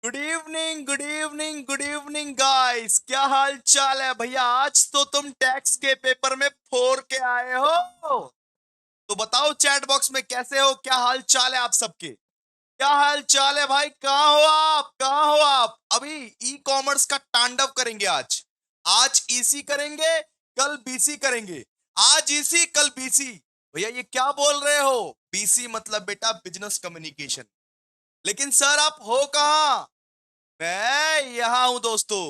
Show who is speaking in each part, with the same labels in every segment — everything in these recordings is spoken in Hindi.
Speaker 1: Good evening good evening guys. क्या हाल चाल है भैया? आज तो तुम टैक्स के पेपर में फोर के आए हो। तो बताओ चैट बॉक्स में कैसे हो, क्या हाल चाल है आप सबके? क्या हाल चाल है भाई? कहाँ हो आप? कहाँ हो आप? अभी ई कॉमर्स का तांडव करेंगे आज। आज ईसी करेंगे, कल बीसी करेंगे। आज ईसी कल बीसी। भैया ये क्या बोल रहे हो? बीसी मतलब बेटा बिजनेस कम्युनिकेशन। लेकिन सर आप हो कहाँ? मैं यहां हूं दोस्तों।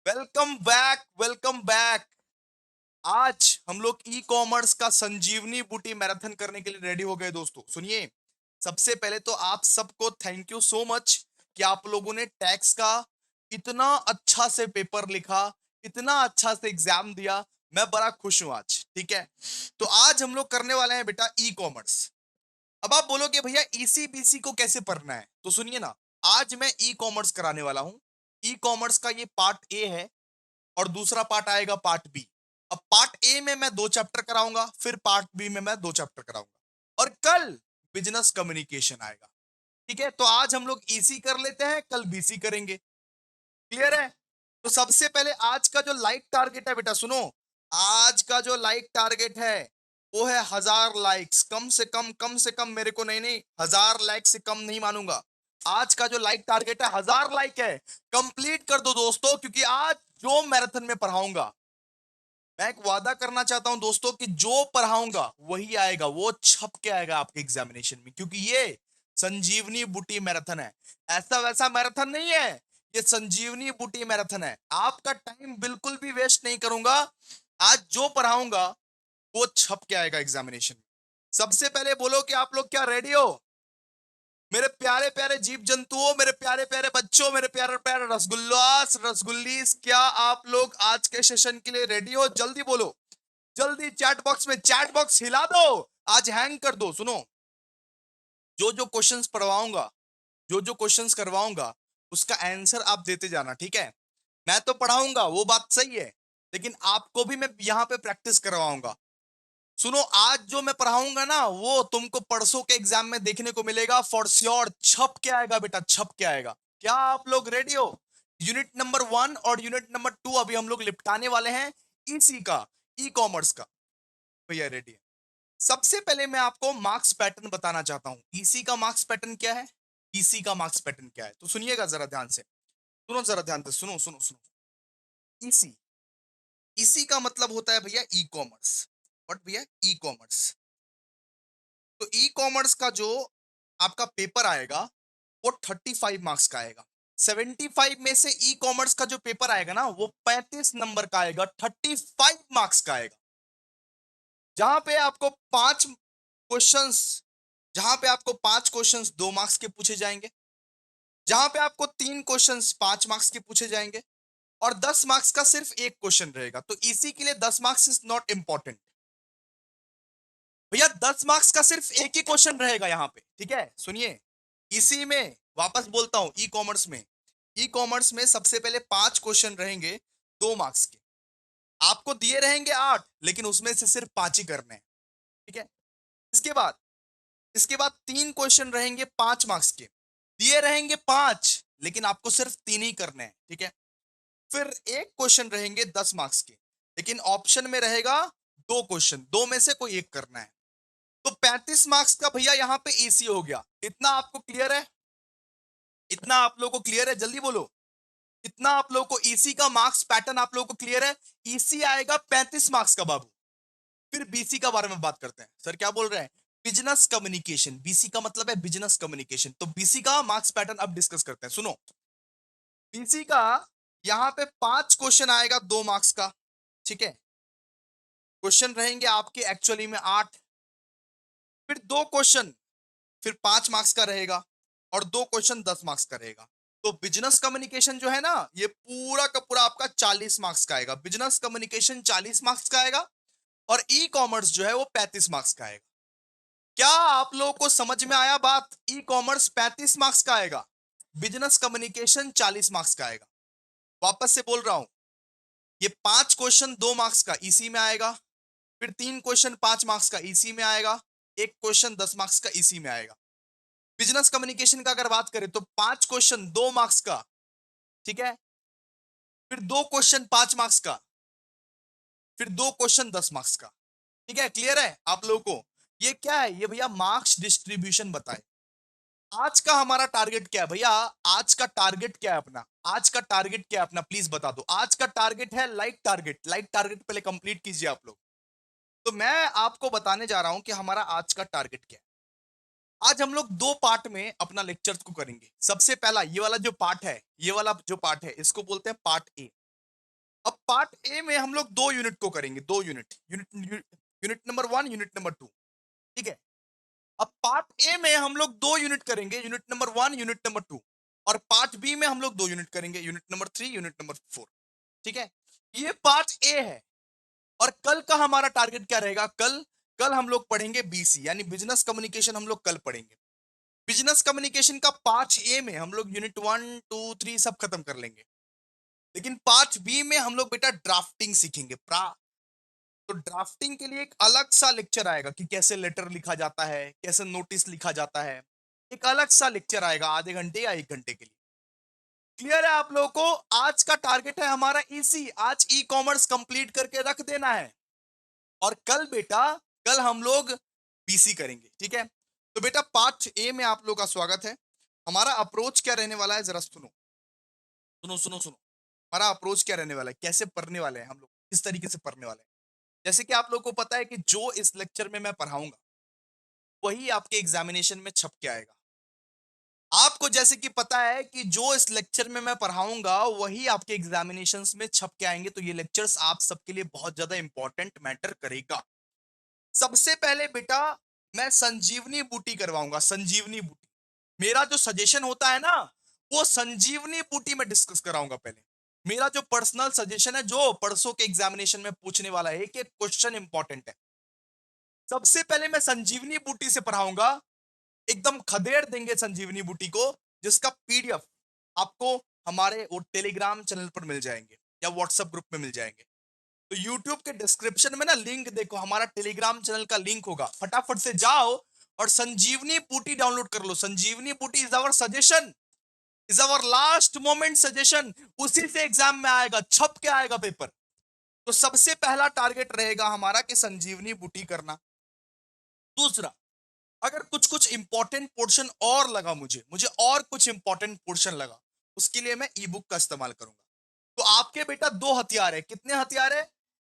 Speaker 1: Welcome back, welcome back. आज हम लोग ई कॉमर्स का संजीवनी बूटी मैराथन करने के लिए रेडी हो गए दोस्तों। सुनिए, सबसे पहले तो आप सबको थैंक यू सो मच कि आप लोगों ने टैक्स का इतना अच्छा से पेपर लिखा, इतना अच्छा से एग्जाम दिया। मैं बड़ा खुश हूं आज। ठीक है, तो आज हम लोग करने वाले हैं बेटा ई कॉमर्स। अब आप बोलोगे भैया ईसीबीसी को कैसे पढ़ना है, तो सुनिए ना। आज मैं ई कॉमर्स कराने वाला हूं। ई कॉमर्स का ये पार्ट ए है और दूसरा पार्ट आएगा पार्ट बी। अब पार्ट ए में मैं 2 चैप्टर कराऊंगा, फिर पार्ट बी में मैं 2 चैप्टर कराऊंगा और कल बिजनेस कम्युनिकेशन आएगा। ठीक है, तो आज हम लोग ईसी कर लेते हैं, कल बीसी करेंगे। क्लियर है? तो सबसे पहले आज का जो लाइक टारगेट है बेटा सुनो। आज का जो लाइक टारगेट है वो है 1000 लाइक्स। कम से कम मेरे को नहीं नहीं 1000 लाइक से कम नहीं मानूंगा। आज का जो लाइक टारगेट है 1000 लाइक है। कंप्लीट कर दो दोस्तों, क्योंकि आज जो मैराथन में पढ़ाऊंगा, मैं एक वादा करना चाहता हूं दोस्तों कि जो पढ़ाऊंगा वही आएगा, वो छप के आएगा आपके एग्जामिनेशन में। क्योंकि ये संजीवनी बूटी मैराथन है, ऐसा वैसा मैराथन नहीं है। ये संजीवनी बूटी मैराथन है। आपका टाइम बिल्कुल भी वेस्ट नहीं करूंगा। आज जो पढ़ाऊंगा वो छप के आएगा एग्जामिनेशन में। सबसे पहले बोलो कि आप लोग क्या रेडी हो? मेरे प्यारे प्यारे जीव जंतुओं, मेरे प्यारे प्यारे बच्चों, मेरे प्यारे प्यारे रसगुल्लास रसगुल्लीस, क्या आप लोग आज के सेशन के लिए रेडी हो? जल्दी बोलो, जल्दी चैट बॉक्स में चैट बॉक्स हिला दो। आज हैंग कर दो। सुनो, जो जो क्वेश्चंस पढ़वाऊंगा, जो जो क्वेश्चंस करवाऊंगा, उसका आंसर आप देते जाना। ठीक है? मैं तो पढ़ाऊंगा, वो बात सही है, लेकिन आपको भी मैं यहां पे प्रैक्टिस करवाऊंगा। सुनो, आज जो मैं पढ़ाऊंगा ना वो तुमको परसों के एग्जाम में देखने को मिलेगा फॉर श्योर। छप के आएगा बेटा, छप के आएगा। क्या आप लोग रेडी हो? यूनिट नंबर 1 और यूनिट नंबर 2 अभी हम लोग निपटाने वाले हैं, ईसी का, ई कॉमर्स का। भैया रेडी है? सबसे पहले मैं आपको मार्क्स पैटर्न बताना चाहता हूं। ईसी का मार्क्स पैटर्न क्या है, ईसी का मार्क्स पैटर्न क्या है, तो सुनिएगा जरा ध्यान से। सुनो जरा ध्यान से, सुनो सुनो सुनो। ईसी, ईसी का मतलब होता है भैया ई कॉमर्स। बट भैया ई कॉमर्स, तो ई कॉमर्स का जो आपका पेपर आएगा वो 35 मार्क्स का आएगा। 75 में से ई कॉमर्स का जो पेपर आएगा ना वो 35 नंबर का आएगा, 35 मार्क्स का आएगा। जहां पे आपको पांच क्वेश्चंस जहां पे आपको 5 क्वेश्चंस 2 मार्क्स के पूछे जाएंगे, जहां पे आपको 3 क्वेश्चंस 5 मार्क्स के पूछे जाएंगे, और 10 मार्क्स का सिर्फ एक क्वेश्चन रहेगा। तो इसी के लिए 10 मार्क्स इज नॉट इंपॉर्टेंट। भैया 10 मार्क्स का सिर्फ एक ही क्वेश्चन रहेगा यहाँ पे। ठीक है, सुनिए। इसी में वापस बोलता हूं, ई कॉमर्स में, ई कॉमर्स में सबसे पहले 5 क्वेश्चन रहेंगे 2 मार्क्स के। आपको दिए रहेंगे 8, लेकिन उसमें से सिर्फ 5 ही करने हैं। ठीक है? इसके बाद 3 क्वेश्चन रहेंगे 5 मार्क्स के, दिए रहेंगे 5, लेकिन आपको सिर्फ 3 ही करने हैं। ठीक है? फिर एक क्वेश्चन रहेंगे 10 मार्क्स के, लेकिन ऑप्शन में रहेगा 2 क्वेश्चन, दो में से कोई एक करना है। तो 35 मार्क्स का भैया यहाँ पे ईसी हो गया। इतना आपको क्लियर है? इतना आप लोगों को क्लियर है? जल्दी बोलो। इतना आप लोगों को ईसी का मार्क्स पैटर्न आप लोगों को क्लियर है? ईसी आएगा 35 मार्क्स का बाबू। फिर बीसी का बारे में बात करते हैं। सर क्या बोल रहे हैं? बिजनेस कम्युनिकेशन, बीसी का मतलब है बिजनेस कम्युनिकेशन। तो बीसी का मार्क्स पैटर्न अब डिस्कस करते हैं। सुनो, बीसी का यहां पे 5 क्वेश्चन आएगा 2 मार्क्स का। ठीक है? क्वेश्चन रहेंगे आपके एक्चुअली में 8, फिर 2 क्वेश्चन फिर 5 मार्क्स का रहेगा, और 2 क्वेश्चन 10 मार्क्स का रहेगा। तो बिजनेस कम्युनिकेशन जो है ना, ये पूरा का पूरा आपका 40 मार्क्स का आएगा। बिजनेस कम्युनिकेशन 40 मार्क्स का आएगा, और ई कॉमर्स जो है वो 35 मार्क्स का आएगा। क्या आप लोगों को समझ में आया बात? ई कॉमर्स 35 मार्क्स का आएगा, बिजनेस कम्युनिकेशन 40 मार्क्स का आएगा। वापस से बोल रहा हूं, ये 5 क्वेश्चन 2 मार्क्स का इसी में आएगा, फिर 3 क्वेश्चन 5 मार्क्स का इसी में आएगा, एक क्वेश्चन 10 मार्क्स का इसी में आएगा। बिजनेस कम्युनिकेशन का अगर बात करें तो 5 क्वेश्चन 2 मार्क्स का, ठीक है, फिर 2 क्वेश्चन 5 मार्क्स का, फिर 2 क्वेश्चन 10 मार्क्स का। ठीक है, क्लियर है आप लोगों को? ये क्या है? ये भैया मार्क्स डिस्ट्रीब्यूशन बताए। आज का हमारा टारगेट क्या है भैया? आज का टारगेट क्या है अपना? आज का टारगेट क्या है अपना? प्लीज बता दो। आज का टारगेट है लाइक टारगेट। लाइक टारगेट पहले कंप्लीट कीजिए आप लोग। तो मैं आपको बताने जा रहा हूं कि हमारा आज का टारगेट क्या है। आज हम लोग 2 पार्ट में अपना लेक्चर को करेंगे। सबसे पहला ये वाला जो पार्ट है, ये वाला जो पार्ट है, इसको बोलते हैं पार्ट ए। अब पार्ट ए में हम लोग 2 यूनिट को करेंगे। 2 unit, unit unit number 1, unit number 2। ठीक है। अब पार्ट ए में हम लोग 2 यूनिट करेंगे, यूनिट नंबर 1, यूनिट नंबर 2। और पार्ट बी में हम लोग 2 यूनिट करेंगे, यूनिट नंबर 3, यूनिट नंबर 4। ठीक है, ये पार्ट ए है। और कल का हमारा टारगेट क्या रहेगा? कल कल हम लोग पढ़ेंगे बीसी, यानी बिजनेस कम्युनिकेशन हम लोग कल पढ़ेंगे। बिजनेस कम्युनिकेशन का पार्ट ए में हम लोग यूनिट 1, 2, 3 सब खत्म कर लेंगे। लेकिन पार्ट बी में हम लोग बेटा ड्राफ्टिंग सीखेंगे। तो ड्राफ्टिंग के लिए एक अलग सा लेक्चर आएगा कि कैसे लेटर लिखा जाता है, कैसे नोटिस लिखा जाता है। एक अलग सा लेक्चर आएगा आधे घंटे या 1 घंटे के लिए। क्लियर है आप लोगों को? आज का टारगेट है हमारा इसी, आज ई कॉमर्स कंप्लीट करके रख देना है। और कल बेटा, कल हम लोग बीसी करेंगे। ठीक है, तो बेटा पार्ट ए में आप लोग का स्वागत है। हमारा अप्रोच क्या रहने वाला है, जरा सुनो सुनो सुनो सुनो। हमारा अप्रोच क्या रहने वाला है, कैसे पढ़ने वाले हैं हम लोग, किस तरीके से पढ़ने वाले हैं। जैसे कि आप लोग को पता है कि जो इस लेक्चर में मैं पढ़ाऊंगा वही आपके एग्जामिनेशन में छप के आएगा। आपको जैसे कि पता है कि जो इस लेक्चर में मैं पढ़ाऊंगा वही आपके एग्जामिनेशंस में छप के आएंगे। तो ये लेक्चर्स आप सबके लिए बहुत ज्यादा इंपॉर्टेंट मैटर करेगा। सबसे पहले बेटा मैं संजीवनी बूटी करवाऊंगा। संजीवनी बूटी मेरा जो सजेशन होता है ना, वो संजीवनी बूटी में डिस्कस कराऊंगा पहले। मेरा जो पर्सनल सजेशन है, जो परसों के एग्जामिनेशन में पूछने वाला है, एक एक क्वेश्चन इंपॉर्टेंट है। सबसे पहले मैं संजीवनी बूटी से पढ़ाऊंगा। एकदम खदेड़ देंगे संजीवनी बूटी को, जिसका पीडीएफ आपको हमारे वो टेलीग्राम चैनल पर मिल जाएंगे या व्हाट्सएप ग्रुप में मिल जाएंगे। तो यूट्यूब के डिस्क्रिप्शन में ना लिंक देखो, हमारा टेलीग्राम चैनल का लिंक होगा। फटाफट से जाओ और संजीवनी बूटी डाउनलोड कर लो। Sanjeevani booti is our suggestion, is our last moment suggestion. उसी से एग्जाम में आएगा, छप के आएगा पेपर। तो सबसे पहला टारगेट रहेगा हमारा कि संजीवनी बूटी करना। दूसरा, अगर कुछ कुछ इंपॉर्टेंट पोर्शन और लगा, मुझे और कुछ इंपॉर्टेंट पोर्शन लगा, उसके लिए मैं ई बुक का इस्तेमाल करूंगा। तो आपके बेटा 2 हथियार है। कितने हथियार है?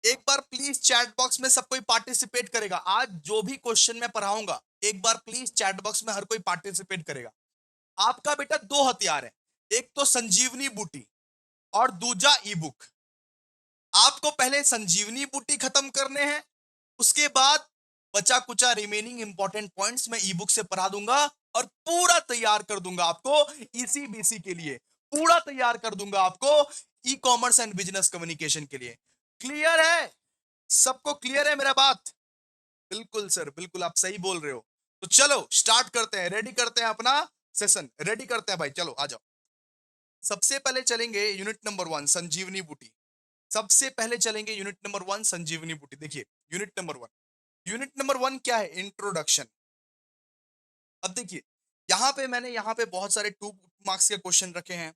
Speaker 1: एक बार प्लीज चैट बॉक्स में सब कोई पार्टिसिपेट करेगा। आज जो भी क्वेश्चन मैं पढ़ाऊंगा, एक बार प्लीज चैट बॉक्स में हर कोई पार्टिसिपेट करेगा। आपका बेटा 2 हथियार है। एक तो संजीवनी बूटी और दूजा ई बुक। आपको पहले संजीवनी बूटी खत्म करने हैं, उसके बाद बचा कुचा रिमेनिंग इंपॉर्टेंट पॉइंट्स मैं ई बुक से पढ़ा दूंगा और पूरा तैयार कर दूंगा आपको इसी बीसी के लिए। पूरा तैयार कर दूंगा आपको e commerce and business communication के लिए। क्लियर है? सबको क्लियर है मेरा बात? बिल्कुल सर, बिल्कुल आप सही बोल रहे हो। तो चलो स्टार्ट करते हैं, रेडी करते हैं अपना सेशन, रेडी करते हैं भाई। चलो आ जाओ। सबसे पहले चलेंगे यूनिट नंबर 1 संजीवनी बूटी। सबसे पहले चलेंगे यूनिट नंबर 1 संजीवनी बूटी। देखिए यूनिट नंबर 1 क्या है? इंट्रोडक्शन। अब देखिए, मैंने यहाँ पे बहुत सारे 2 मार्क्स के क्वेश्चन रखे हैं।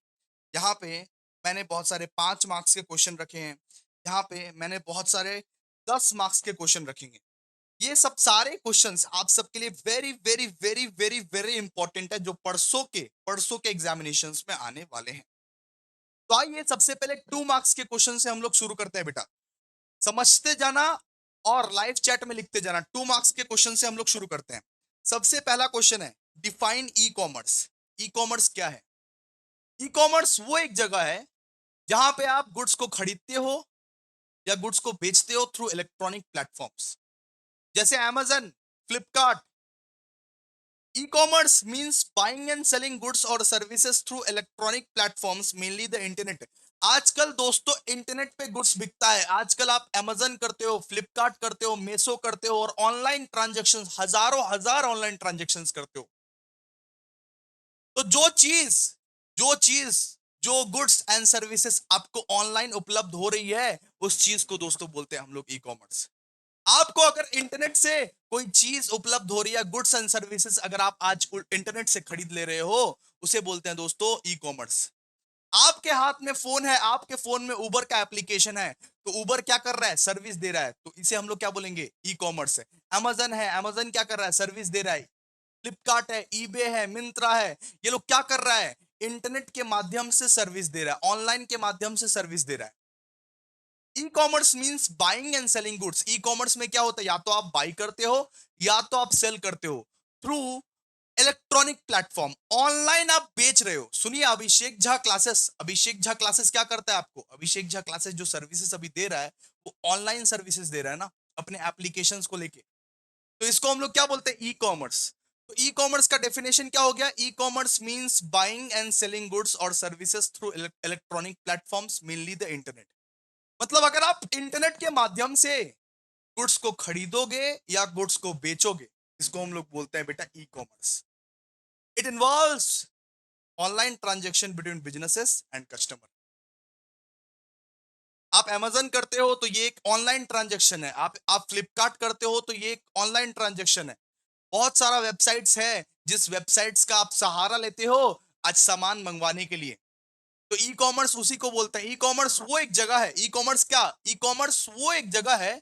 Speaker 1: यहाँ पे मैंने बहुत सारे 5 मार्क्स के क्वेश्चन रखे हैं। यहाँ पे मैंने बहुत सारे 10 मार्क्स के क्वेश्चन रखेंगे। ये सब सारे क्वेश्चंस आप सबके लिए very very very very very important है, जो परसों के एग्जामिनेशंस में आने वाले हैं। तो आइए सबसे पहले 2 मार्क्स के क्वेश्चन से हम लोग शुरू करते हैं बेटा। समझते जाना और लाइव चैट में लिखते जाना। 2 मार्क्स के क्वेश्चन से हम लोग शुरू करते हैं। सबसे पहला क्वेश्चन है, डिफाइन ई कॉमर्स। ई कॉमर्स क्या है? ई कॉमर्स वो एक जगह है जहां पे आप गुड्स को खरीदते हो या गुड्स को बेचते हो थ्रू इलेक्ट्रॉनिक प्लेटफॉर्म्स, जैसे Amazon, Flipkart. E commerce means buying and selling goods और services through electronic platforms, mainly the internet. आजकल दोस्तों इंटरनेट पे गुड्स बिकता है। आजकल आप Amazon करते हो, फ्लिपकार्ट करते हो, मेसो करते हो और ऑनलाइन ट्रांजेक्शन, हजारों हजार ऑनलाइन ट्रांजेक्शन करते हो। तो जो चीज जो गुड्स एंड सर्विसेज आपको ऑनलाइन उपलब्ध हो रही है, उस चीज को दोस्तों बोलते हैं हम लोग ई कॉमर्स। आपको अगर इंटरनेट से कोई चीज उपलब्ध हो रही है, गुड्स एंड सर्विसेज अगर आप आज इंटरनेट से खरीद ले रहे हो, उसे बोलते हैं दोस्तों ई कॉमर्स। आपके हाथ में फोन है, आपके फोन में उबर का एप्लीकेशन है, तो उबर क्या कर रहा है? सर्विस दे रहा है, तो इसे हम लोग क्या बोलेंगे? ई कॉमर्स है। अमेजन है, अमेजन क्या कर रहा है? सर्विस दे रहा है। फ्लिपकार्ट है, ईबे है, मिंत्रा है, ये लोग क्या कर रहा है? इंटरनेट के माध्यम से सर्विस दे रहा है, ऑनलाइन के माध्यम से सर्विस दे रहा है। E commerce means buying and selling goods. E commerce में क्या होता है? या तो आप बाई करते हो या तो आप सेल करते हो थ्रू इलेक्ट्रॉनिक प्लेटफॉर्म। ऑनलाइन आप बेच रहे हो। सुनिए, अभिषेक झा क्लासेस क्या करता है आपको? अभिषेक झा क्लासेस जो सर्विसेज अभी दे रहा है, वो ऑनलाइन सर्विसेज दे रहा है ना, अपने एप्लीकेशंस को लेके। तो इसको हम लोग क्या बोलते हैं? E commerce. तो ई कॉमर्स का डेफिनेशन क्या हो गया? E commerce means buying and selling goods और services through electronic platforms, mainly the internet. मतलब अगर आप इंटरनेट के माध्यम से गुड्स को खरीदोगे या गुड्स को बेचोगे, इसको हम लोग बोलते हैं बेटा e commerce. It involves online transaction between businesses and customer. आप अमेजन करते हो तो ये एक ऑनलाइन ट्रांजेक्शन है। आप फ्लिपकार्ट करते हो तो ये एक ऑनलाइन ट्रांजेक्शन है। बहुत सारा वेबसाइट्स है जिस वेबसाइट्स का आप सहारा लेते हो आज सामान मंगवाने के लिए। तो ई कॉमर्स उसी को बोलते हैं। ई कॉमर्स वो एक जगह है। ई कॉमर्स क्या? ई कॉमर्स वो एक जगह है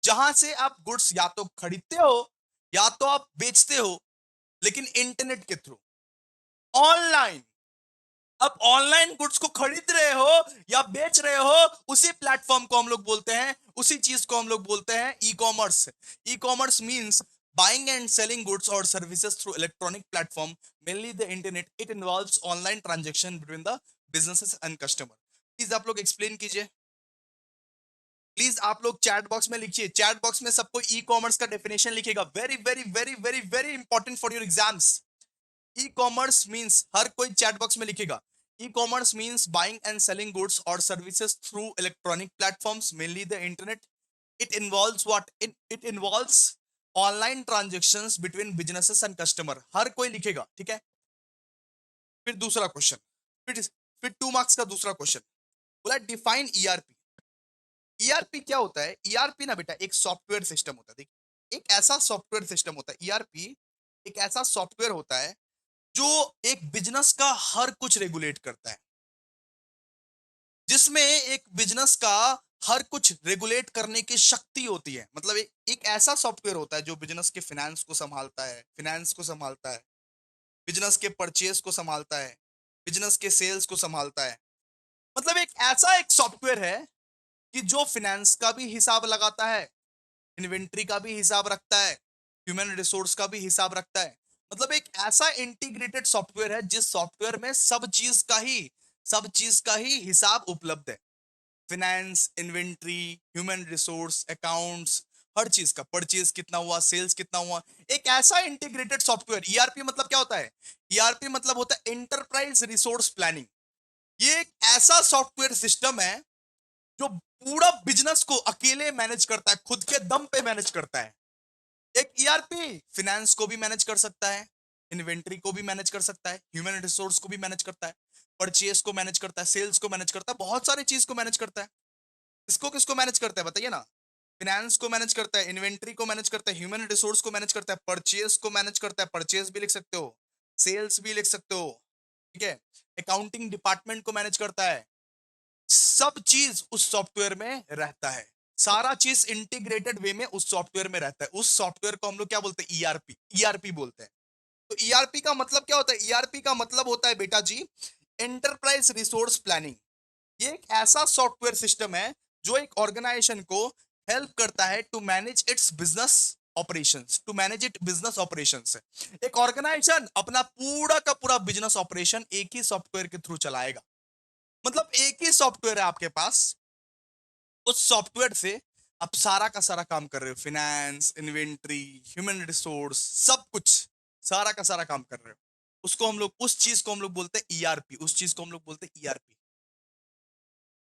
Speaker 1: जहां से आप गुड्स या तो खरीदते हो या तो आप बेचते हो, लेकिन इंटरनेट के थ्रू, ऑनलाइन। अब ऑनलाइन गुड्स को खरीद रहे हो या बेच रहे हो, उसी प्लेटफॉर्म को हम लोग बोलते हैं, उसी चीज को हम लोग बोलते हैं e commerce. E commerce means buying and selling goods और services through electronic platform, mainly the internet. It involves online transaction between the businesses and customer. Please आप लोग एक्सप्लेन कीजिए। प्लीज आप लोग चैट बॉक्स में लिखिए। चैट बॉक्स में सबको ई कॉमर्स का डेफिनेशन लिखेगा। Very very very very very important for your exams. E commerce means, हर कोई चैट बॉक्स में लिखेगा, e commerce means buying and selling goods और services through electronic platforms, mainly the internet. It involves what? It involves online transactions between businesses and customer. हर कोई लिखेगा, ठीक है। फिर दूसरा क्वेश्चन, फिर 2 मार्क्स का दूसरा क्वेश्चन बोला, डिफाइन ईआरपी। ईआरपी क्या होता है? ईआरपी ना बेटा एक सॉफ्टवेयर सिस्टम होता है। देखिए, एक ऐसा सॉफ्टवेयर सिस्टम होता है ईआरपी, एक ऐसा सॉफ्टवेयर होता है जो एक बिजनेस का हर कुछ रेगुलेट करता है। जिसमें एक बिजनेस का हर कुछ रेगुलेट करने की शक्ति होती है। मतलब एक ऐसा सॉफ्टवेयर होता है जो बिजनेस के फाइनेंस को संभालता है, बिजनेस के परचेज को संभालता है, बिजनेस के सेल्स को संभालता है। मतलब एक सॉफ्टवेयर है कि जो फाइनेंस का भी हिसाब लगाता है, इन्वेंट्री का भी हिसाब रखता है, ह्यूमन रिसोर्स का भी हिसाब रखता है। मतलब एक ऐसा इंटीग्रेटेड सॉफ्टवेयर है जिस सॉफ्टवेयर में सब चीज का ही हिसाब उपलब्ध है। Finance, inventory, human resource, accounts, हर चीज का, परचेज कितना हुआ, सेल्स कितना हुआ। एक ऐसा इंटीग्रेटेड सॉफ्टवेयर। ईआरपी मतलब क्या होता है? ईआरपी मतलब होता है एंटरप्राइज रिसोर्स प्लानिंग। ये एक ऐसा सॉफ्टवेयर सिस्टम है जो पूरा बिजनेस को अकेले मैनेज करता है, खुद के दम पे मैनेज करता है। एक ईआरपी फाइनेंस को भी मैनेज कर सकता है, इन्वेंट्री को भी मैनेज कर सकता है, ह्यूमन रिसोर्स को भी मैनेज करता है, परचेस को मैनेज करता है, सेल्स को मैनेज करता है, बहुत सारी चीज को मैनेज करता है। इसको किसको मैनेज करता है बताइए ना? फाइनेंस को मैनेज करता है, इन्वेंट्री को मैनेज करता है, ह्यूमन रिसोर्स को मैनेज करता है, परचेस को मैनेज करता है, परचेस भी लिख सकते हो, सेल्स भी लिख सकते हो, ठीक है। अकाउंटिंग डिपार्टमेंट को मैनेज करता है। सब चीज उस सॉफ्टवेयर में रहता है। सारा चीज इंटीग्रेटेड वे में उस सॉफ्टवेयर में रहता है। उस सॉफ्टवेयर को हम लोग क्या बोलते हैं? ईआरपी। ईआरपी बोलते हैं। तो ईआरपी का मतलब क्या होता है? ईआरपी का मतलब होता है बेटा जी एंटरप्राइज रिसोर्स प्लानिंग। ये एक ऐसा सॉफ्टवेयर सिस्टम है जो एक ऑर्गेनाइजेशन को हेल्प करता है to manage its business operations, to manage it business operations. एक ऑर्गेनाइजेशन अपना पूरा का पूरा बिजनेस ऑपरेशन एक ही सॉफ्टवेयर के थ्रू चलाएगा। मतलब एक ही सॉफ्टवेयर है आपके पास, उस सॉफ्टवेयर से आप सारा का सारा काम कर रहे हो, फाइनेंस, इन्वेंट्री, ह्यूमन रिसोर्स, सब कुछ, सारा का सारा काम कर रहे हो। उसको हम लोग, उस चीज को हम लोग बोलते हैं ईआरपी। उस चीज को हम लोग बोलते हैं ईआरपी।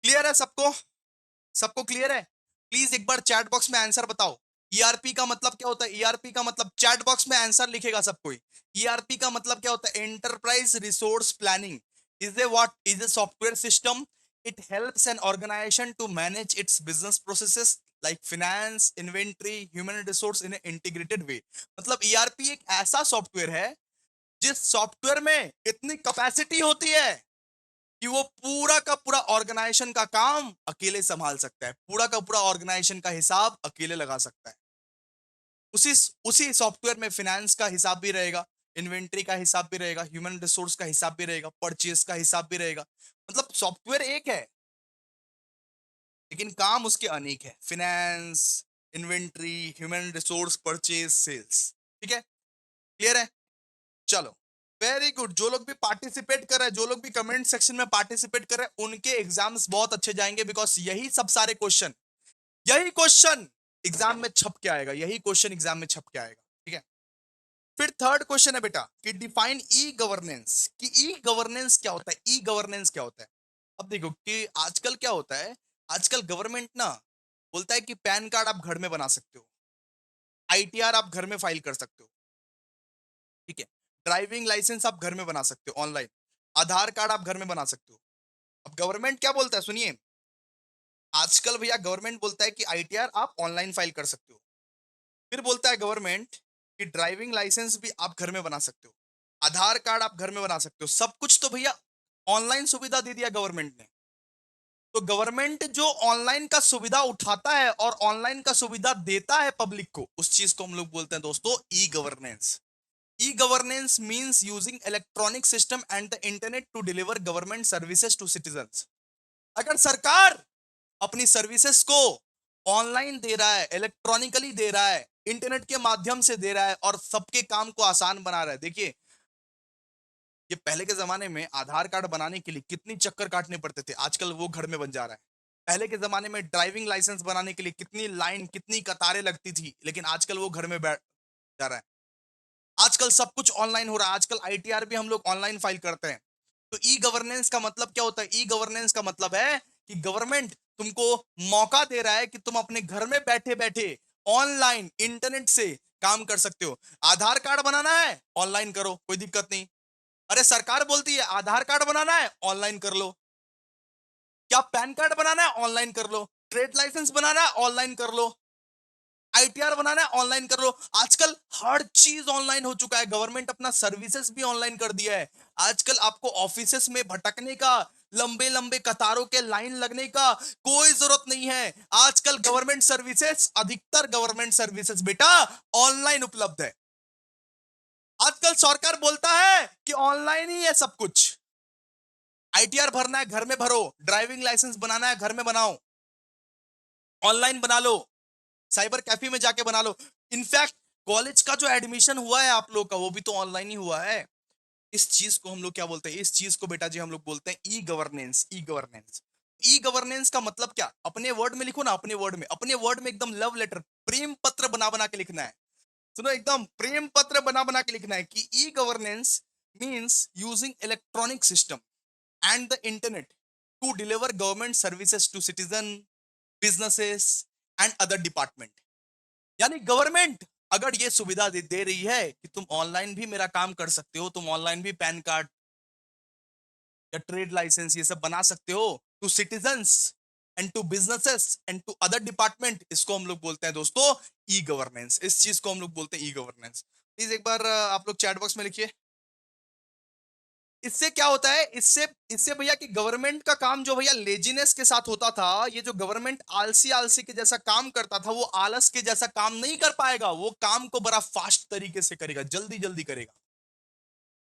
Speaker 1: क्लियर है सबको? सबको क्लियर है? प्लीज एक बार चैट बॉक्स में आंसर बताओ। ईआरपी का मतलब क्या होता है? ईआरपी का मतलब, चैट बॉक्स में आंसर लिखेगा सब कोई। ईआरपी का मतलब क्या होता है? Enterprise resource planning is a what? Is a software system. It helps an organisation to manage its business processes like finance, inventory, human resource in integrated way. मतलब ईआरपी एक ऐसा सॉफ्टवेयर है जिस सॉफ्टवेयर में इतनी कैपेसिटी होती है कि वो पूरा का पूरा ऑर्गेनाइजेशन का काम अकेले संभाल सकता है, पूरा का पूरा ऑर्गेनाइजेशन का हिसाब अकेले लगा सकता है। उसी उसी सॉफ्टवेयर में फाइनेंस का हिसाब भी रहेगा, इन्वेंट्री का हिसाब भी रहेगा, ह्यूमन रिसोर्स का हिसाब भी रहेगा, परचेज का हिसाब भी रहेगा। मतलब सॉफ्टवेयर एक है लेकिन काम उसके अनेक है। Finance, inventory, human resource, purchase, sales. ठीक है, क्लियर है? चलो, वेरी गुड। जो लोग भी पार्टिसिपेट कर रहे हैं, जो लोग भी कमेंट सेक्शन में पार्टिसिपेट कर रहे हैं, उनके एग्जाम्स बहुत अच्छे जाएंगे, बिकॉज यही क्वेश्चन एग्जाम में छप के आएगा, यही क्वेश्चन एग्जाम में छप के आएगा। ठीक है, फिर थर्ड क्वेश्चन है बेटा कि डिफाइन ई गवर्नेंस। कि ई गवर्नेंस क्या होता है, ई गवर्नेंस क्या होता है। अब देखो कि आजकल क्या होता है, आजकल गवर्नमेंट ना बोलता है कि पैन कार्ड आप घर में बना सकते हो, आईटीआर आप घर में फाइल कर सकते हो, ठीक है, ड्राइविंग लाइसेंस आप घर में बना सकते हो ऑनलाइन, आधार कार्ड आप घर में बना सकते हो। अब गवर्नमेंट क्या बोलता है, सुनिए, आजकल भैया गवर्नमेंट बोलता है कि आईटीआर आप ऑनलाइन फाइल कर सकते हो। फिर बोलता है गवर्नमेंट कि ड्राइविंग लाइसेंस भी आप घर में बना सकते हो, आधार कार्ड आप घर में बना सकते हो। सब कुछ तो भैया ऑनलाइन सुविधा दे दिया गवर्नमेंट ने। तो गवर्नमेंट जो ऑनलाइन का सुविधा उठाता है और ऑनलाइन का सुविधा देता है पब्लिक को, उस चीज को हम लोग बोलते हैं दोस्तों e governance. E governance means using electronic system and the internet to deliver government services to citizens. अगर सरकार अपनी सर्विसेज को ऑनलाइन दे रहा है, इलेक्ट्रॉनिकली दे रहा है, इंटरनेट के माध्यम से दे रहा है और सबके काम को आसान बना रहा है। देखिए, ये पहले के जमाने में आधार कार्ड बनाने के लिए कितनी चक्कर काटने पड़ते थे, आजकल वो घर में बन जा रहा है। पहले के जमाने में ड्राइविंग लाइसेंस बनाने के लिए कितनी लाइन, कितनी कतारें लगती थी, लेकिन आजकल वो घर में बैठ जा रहा है। आजकल सब कुछ ऑनलाइन हो रहा है, आजकल आईटीआर भी हम लोग ऑनलाइन फाइल करते हैं। तो ई गवर्नेंस का मतलब क्या होता है, ई गवर्नेंस का मतलब है कि गवर्नमेंट तुमको मौका दे रहा है कि तुम अपने घर में बैठे बैठे ऑनलाइन इंटरनेट से काम कर सकते हो। आधार कार्ड बनाना है, ऑनलाइन करो, कोई दिक्कत नहीं। अरे सरकार बोलती है आधार कार्ड बनाना है, ऑनलाइन कर लो। क्या पैन कार्ड बनाना है, ऑनलाइन कर लो। ट्रेड लाइसेंस बनाना है, ऑनलाइन कर लो। आईटीआर बनाना है, ऑनलाइन कर लो। आजकल हर चीज ऑनलाइन हो चुका है, गवर्नमेंट अपना सर्विसेज भी ऑनलाइन कर दिया है। आजकल आपको ऑफिसेस में भटकने का, लंबे लंबे कतारों के लाइन लगने का कोई जरूरत नहीं है। आजकल गवर्नमेंट सर्विसेज, अधिकतर गवर्नमेंट सर्विसेज बेटा ऑनलाइन उपलब्ध है। आजकल सरकार बोलता है कि ऑनलाइन ही है सब कुछ। आईटीआर भरना है, घर में भरो। ड्राइविंग लाइसेंस बनाना है, घर में बनाओ, ऑनलाइन बना लो, साइबर कैफे में जाके बना लो। इनफैक्ट कॉलेज का जो एडमिशन हुआ है आप लोग का, वो भी तो ऑनलाइन ही हुआ है। इस चीज को हम लोग क्या बोलते हैं, इस चीज को बेटा जी हम लोग बोलते हैं ई governance. E governance, e governance का मतलब क्या, अपने वर्ड में लिखो ना, अपने वर्ड में, अपने वर्ड में एकदम लव लेटर, प्रेम पत्र बना बना के लिखना है। सुनो, एकदम प्रेम पत्र बना बना के लिखना है कि ई governance means using electronic system and the internet to deliver government services to citizen, businesses and other department। यानी गवर्नमेंट अगर ये सुविधा दे रही है कि तुम ऑनलाइन भी मेरा काम कर सकते हो, तुम ऑनलाइन भी पैन कार्ड या ट्रेड लाइसेंस ये सब बना सकते हो to citizens and to businesses and to other department, इसको हम लोग बोलते हैं दोस्तों ई गवर्नेंस। इस चीज को हम लोग बोलते हैं ई गवर्नेंस। प्लीज एक बार आप लोग चैट बॉक्स में लिखिए। इससे क्या होता है, इससे इससे भैया कि गवर्नमेंट का काम जो भैया लेजीनेस के साथ होता था, ये जो गवर्नमेंट आलसी आलसी के जैसा काम करता था, वो आलस के जैसा काम नहीं कर पाएगा। वो काम को बड़ा फास्ट तरीके से करेगा, जल्दी जल्दी करेगा।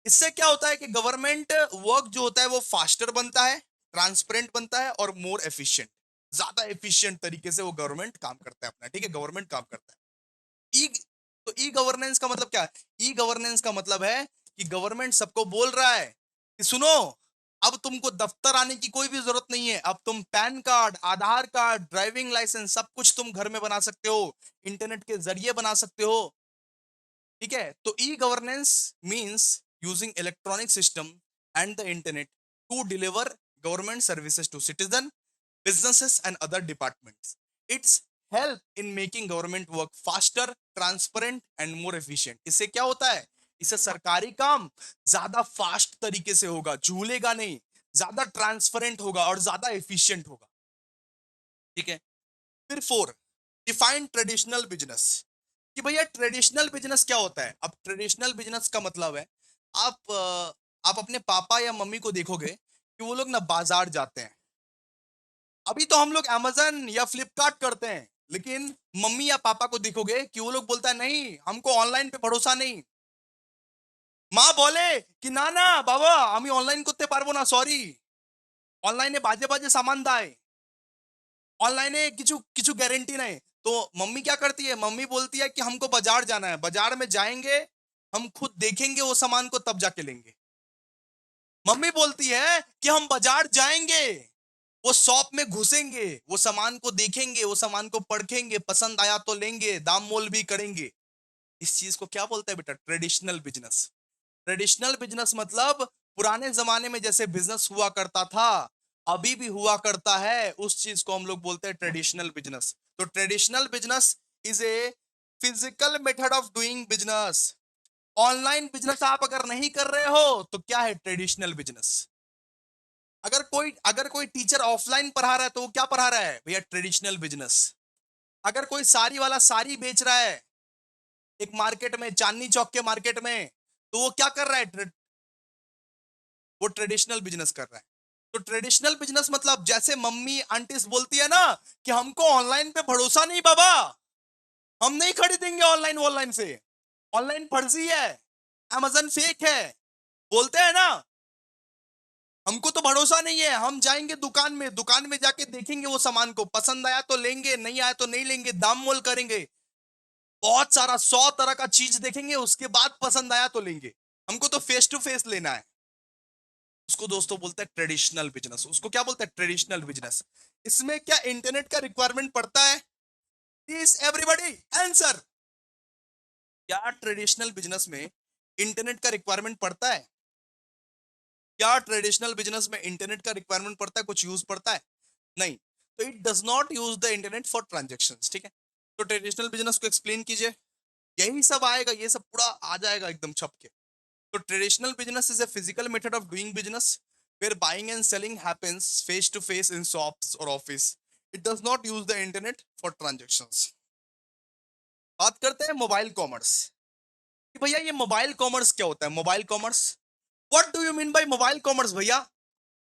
Speaker 1: इससे क्या होता है कि गवर्नमेंट वर्क जो होता है वो फास्टर बनता है, ट्रांसपेरेंट बनता है और मोर एफिशिएंट, ज्यादा एफिशिएंट तरीके से वो गवर्नमेंट काम करता है अपना। ठीक है, गवर्नमेंट काम करता है। ई तो ई गवर्नेंस का मतलब क्या है, ई गवर्नेंस का मतलब है कि गवर्नमेंट सबको बोल रहा है कि सुनो, अब तुमको दफ्तर आने की कोई भी जरूरत नहीं है। अब तुम पैन कार्ड, आधार कार्ड, ड्राइविंग लाइसेंस सब कुछ तुम घर में बना सकते हो, इंटरनेट के जरिए बना सकते हो। ठीक है, तो e governance means using electronic system and the internet to deliver government services to citizen, businesses and other departments. It's help in making government work faster, transparent and more efficient। इससे क्या होता है, इससे सरकारी काम ज्यादा फास्ट तरीके से होगा, झूलेगा नहीं, ज्यादा ट्रांसपेरेंट होगा और ज्यादा एफिशिएंट होगा। ठीक है, फिर फोर, डिफाइन ट्रेडिशनल बिजनेस, कि भैया ट्रेडिशनल बिजनेस क्या होता है। अब ट्रेडिशनल बिजनेस का मतलब है, आप अपने पापा या मम्मी को देखोगे कि वो लोग ना बाजार जाते हैं। अभी तो हम लोग अमेजन या फ्लिपकार्ट करते हैं, लेकिन मम्मी या पापा को देखोगे कि वो लोग बोलता है नहीं, हमको ऑनलाइन पे भरोसा नहीं। মা বলে কি না না বাবা আমি অনলাইন করতে পারবো না, সরি, অনলাইনে বাজে বাজে সামান দেয়, ऑनलाइन किचु किचु गारंटी नहीं। तो मम्मी क्या करती है, मम्मी बोलती है कि हमको बाजार जाना है, बाजार में जाएंगे, हम खुद देखेंगे वो सामान को तब जाके लेंगे। मम्मी बोलती है कि हम बाजार जाएंगे, वो शॉप में घुसेंगे, वो सामान को देखेंगे, वो सामान को परखेंगे, पसंद आया तो लेंगे, दाम मोल भी करेंगे। इस चीज को क्या बोलता है बेटा, ट्रेडिशनल बिजनेस। ट्रेडिशनल बिजनेस मतलब पुराने जमाने में जैसे बिजनेस हुआ करता था, अभी भी हुआ करता है, उस चीज को हम लोग बोलते हैं ट्रेडिशनल बिजनेस। तो traditional business is a physical method of doing business. Online business आप अगर नहीं कर रहे हो तो क्या है ट्रेडिशनल बिजनेस। अगर कोई टीचर ऑफलाइन पढ़ा रहा है तो वो क्या पढ़ा रहा है भैया, ट्रेडिशनल बिजनेस। अगर कोई साड़ी वाला साड़ी बेच रहा है एक मार्केट में, चांदनी चौक के मार्केट में, तो वो क्या कर रहा है, वो ट्रेडिशनल बिजनेस कर रहा है। तो ट्रेडिशनल बिजनेस मतलब जैसे मम्मी आंटीज बोलती है ना कि हमको ऑनलाइन पे भरोसा नहीं बाबा, हम नहीं खरीदेंगे ऑनलाइन, ऑनलाइन से, ऑनलाइन फर्जी है, अमेजन फेक है, बोलते हैं ना, हमको तो भरोसा नहीं है, हम जाएंगे दुकान में, दुकान में जाके देखेंगे वो सामान को, पसंद आया तो लेंगे, नहीं आया तो नहीं लेंगे, दाम मोल करेंगे, बहुत सारा 100 तरह का चीज देखेंगे, उसके बाद पसंद आया तो लेंगे, हमको तो फेस टू फेस लेना है। उसको दोस्तों बोलते हैं ट्रेडिशनल बिजनेस। उसको क्या बोलते हैं, ट्रेडिशनल बिजनेस। इसमें क्या इंटरनेट का रिक्वायरमेंट पड़ता है, प्लीज एवरीबॉडी आंसर। क्या ट्रेडिशनल बिजनेस में इंटरनेट का रिक्वायरमेंट पड़ता है, क्या ट्रेडिशनल बिजनेस में इंटरनेट का रिक्वायरमेंट पड़ता है, कुछ यूज पड़ता है, नहीं। तो it does not use the internet for transactions, ठीक है। तो ट्रेडिशनल बिजनेस को एक्सप्लेन कीजिए, यही सब आएगा, ये सब पूरा आ जाएगा एकदम छप के। तो traditional business is a physical method of doing business where buying and selling happens face to face in shops or office. It does not use the internet for transactions. बात करते हैं मोबाइल कॉमर्स, कि भैया ये मोबाइल कॉमर्स क्या होता है। Mobile commerce, what do you mean by mobile commerce भैया।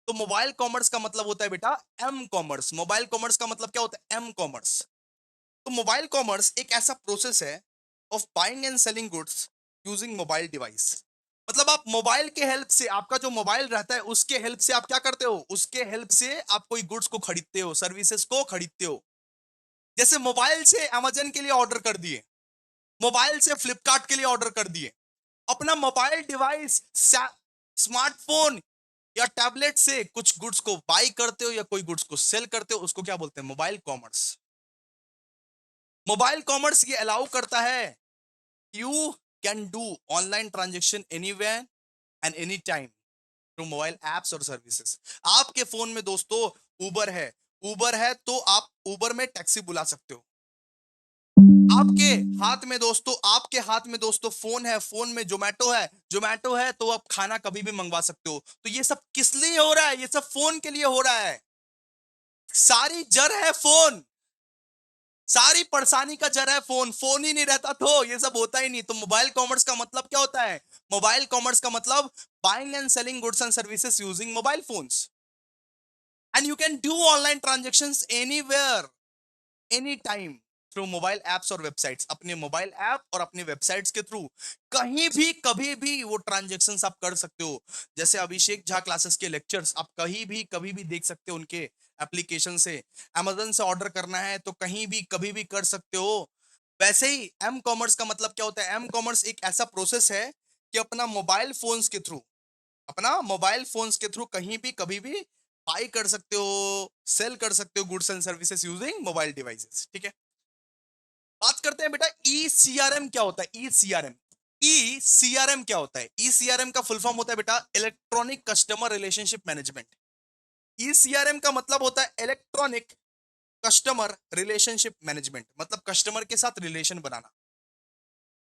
Speaker 1: तो मोबाइल कॉमर्स का मतलब होता है बेटा एम कॉमर्स। मोबाइल कॉमर्स का मतलब क्या होता है, एम कॉमर्स। तो मोबाइल कॉमर्स एक ऐसा प्रोसेस है of buying and selling goods using mobile device. मतलब आप मोबाइल के हेल्प से, आपका जो मोबाइल रहता है उसके हेल्प से आप क्या करते हो, उसके हेल्प से आप कोई गुड्स को खरीदते हो, सर्विसेज को खरीदते हो। जैसे मोबाइल से अमेजन के लिए ऑर्डर कर दिए, मोबाइल से फ्लिपकार्ट के लिए ऑर्डर कर दिए, अपना मोबाइल डिवाइस, स्मार्टफोन या टैबलेट से कुछ गुड्स को बाई करते हो या कोई गुड्स को सेल करते हो, उसको क्या बोलते हैं, मोबाइल कॉमर्स। मोबाइल कॉमर्स ये अलाउ करता है, you can do online transaction anywhere and any time through mobile apps और सर्विसेज। आपके फोन में दोस्तों उबर है, उबर है तो आप उबर में टैक्सी बुला सकते हो। आपके हाथ में दोस्तों, आपके हाथ में दोस्तों फोन है, फोन में जोमेटो है, जोमेटो है तो आप खाना कभी भी मंगवा सकते हो। तो ये सब किस लिए हो रहा है, ये सब फोन के लिए हो रहा है। सारी जड़ है फोन, सारी परेशानी का जड़ है फोन। फोन ही नहीं रहता तो ये सब होता ही नहीं। तो मोबाइल कॉमर्स का मतलब क्या होता है, मोबाइल कॉमर्स का मतलब buying and selling goods and services using mobile phones, and you can do online transactions anywhere any time through mobile apps और वेबसाइट्स। अपने मोबाइल ऐप और अपने वेबसाइट्स के थ्रू कहीं भी कभी भी वो ट्रांजेक्शंस आप कर सकते हो। जैसे अभिषेक झा क्लासेस के लेक्चर्स आप कहीं भी कभी भी देख सकते हो उनके एप्लीकेशन से। अमेजन से ऑर्डर करना है तो कहीं भी कभी भी कर सकते हो। वैसे ही एम कॉमर्स का मतलब क्या होता है, एम कॉमर्स एक ऐसा प्रोसेस है कि अपना मोबाइल फोन्स के थ्रू, अपना मोबाइल फोन्स के थ्रू कहीं भी कभी भी बाई कर सकते हो, सेल कर सकते हो goods and services using mobile devices, ठीक है। बात करते हैं बेटा ई सीआरएम क्या होता है। ई सीआरएम, ई सीआरएम क्या होता है, ई सीआरएम का फुल फॉर्म होता है बेटा इलेक्ट्रॉनिक कस्टमर रिलेशनशिप मैनेजमेंट। ई सीआरएम का मतलब होता है इलेक्ट्रॉनिक कस्टमर रिलेशनशिप मैनेजमेंट, मतलब कस्टमर के साथ रिलेशन बनाना।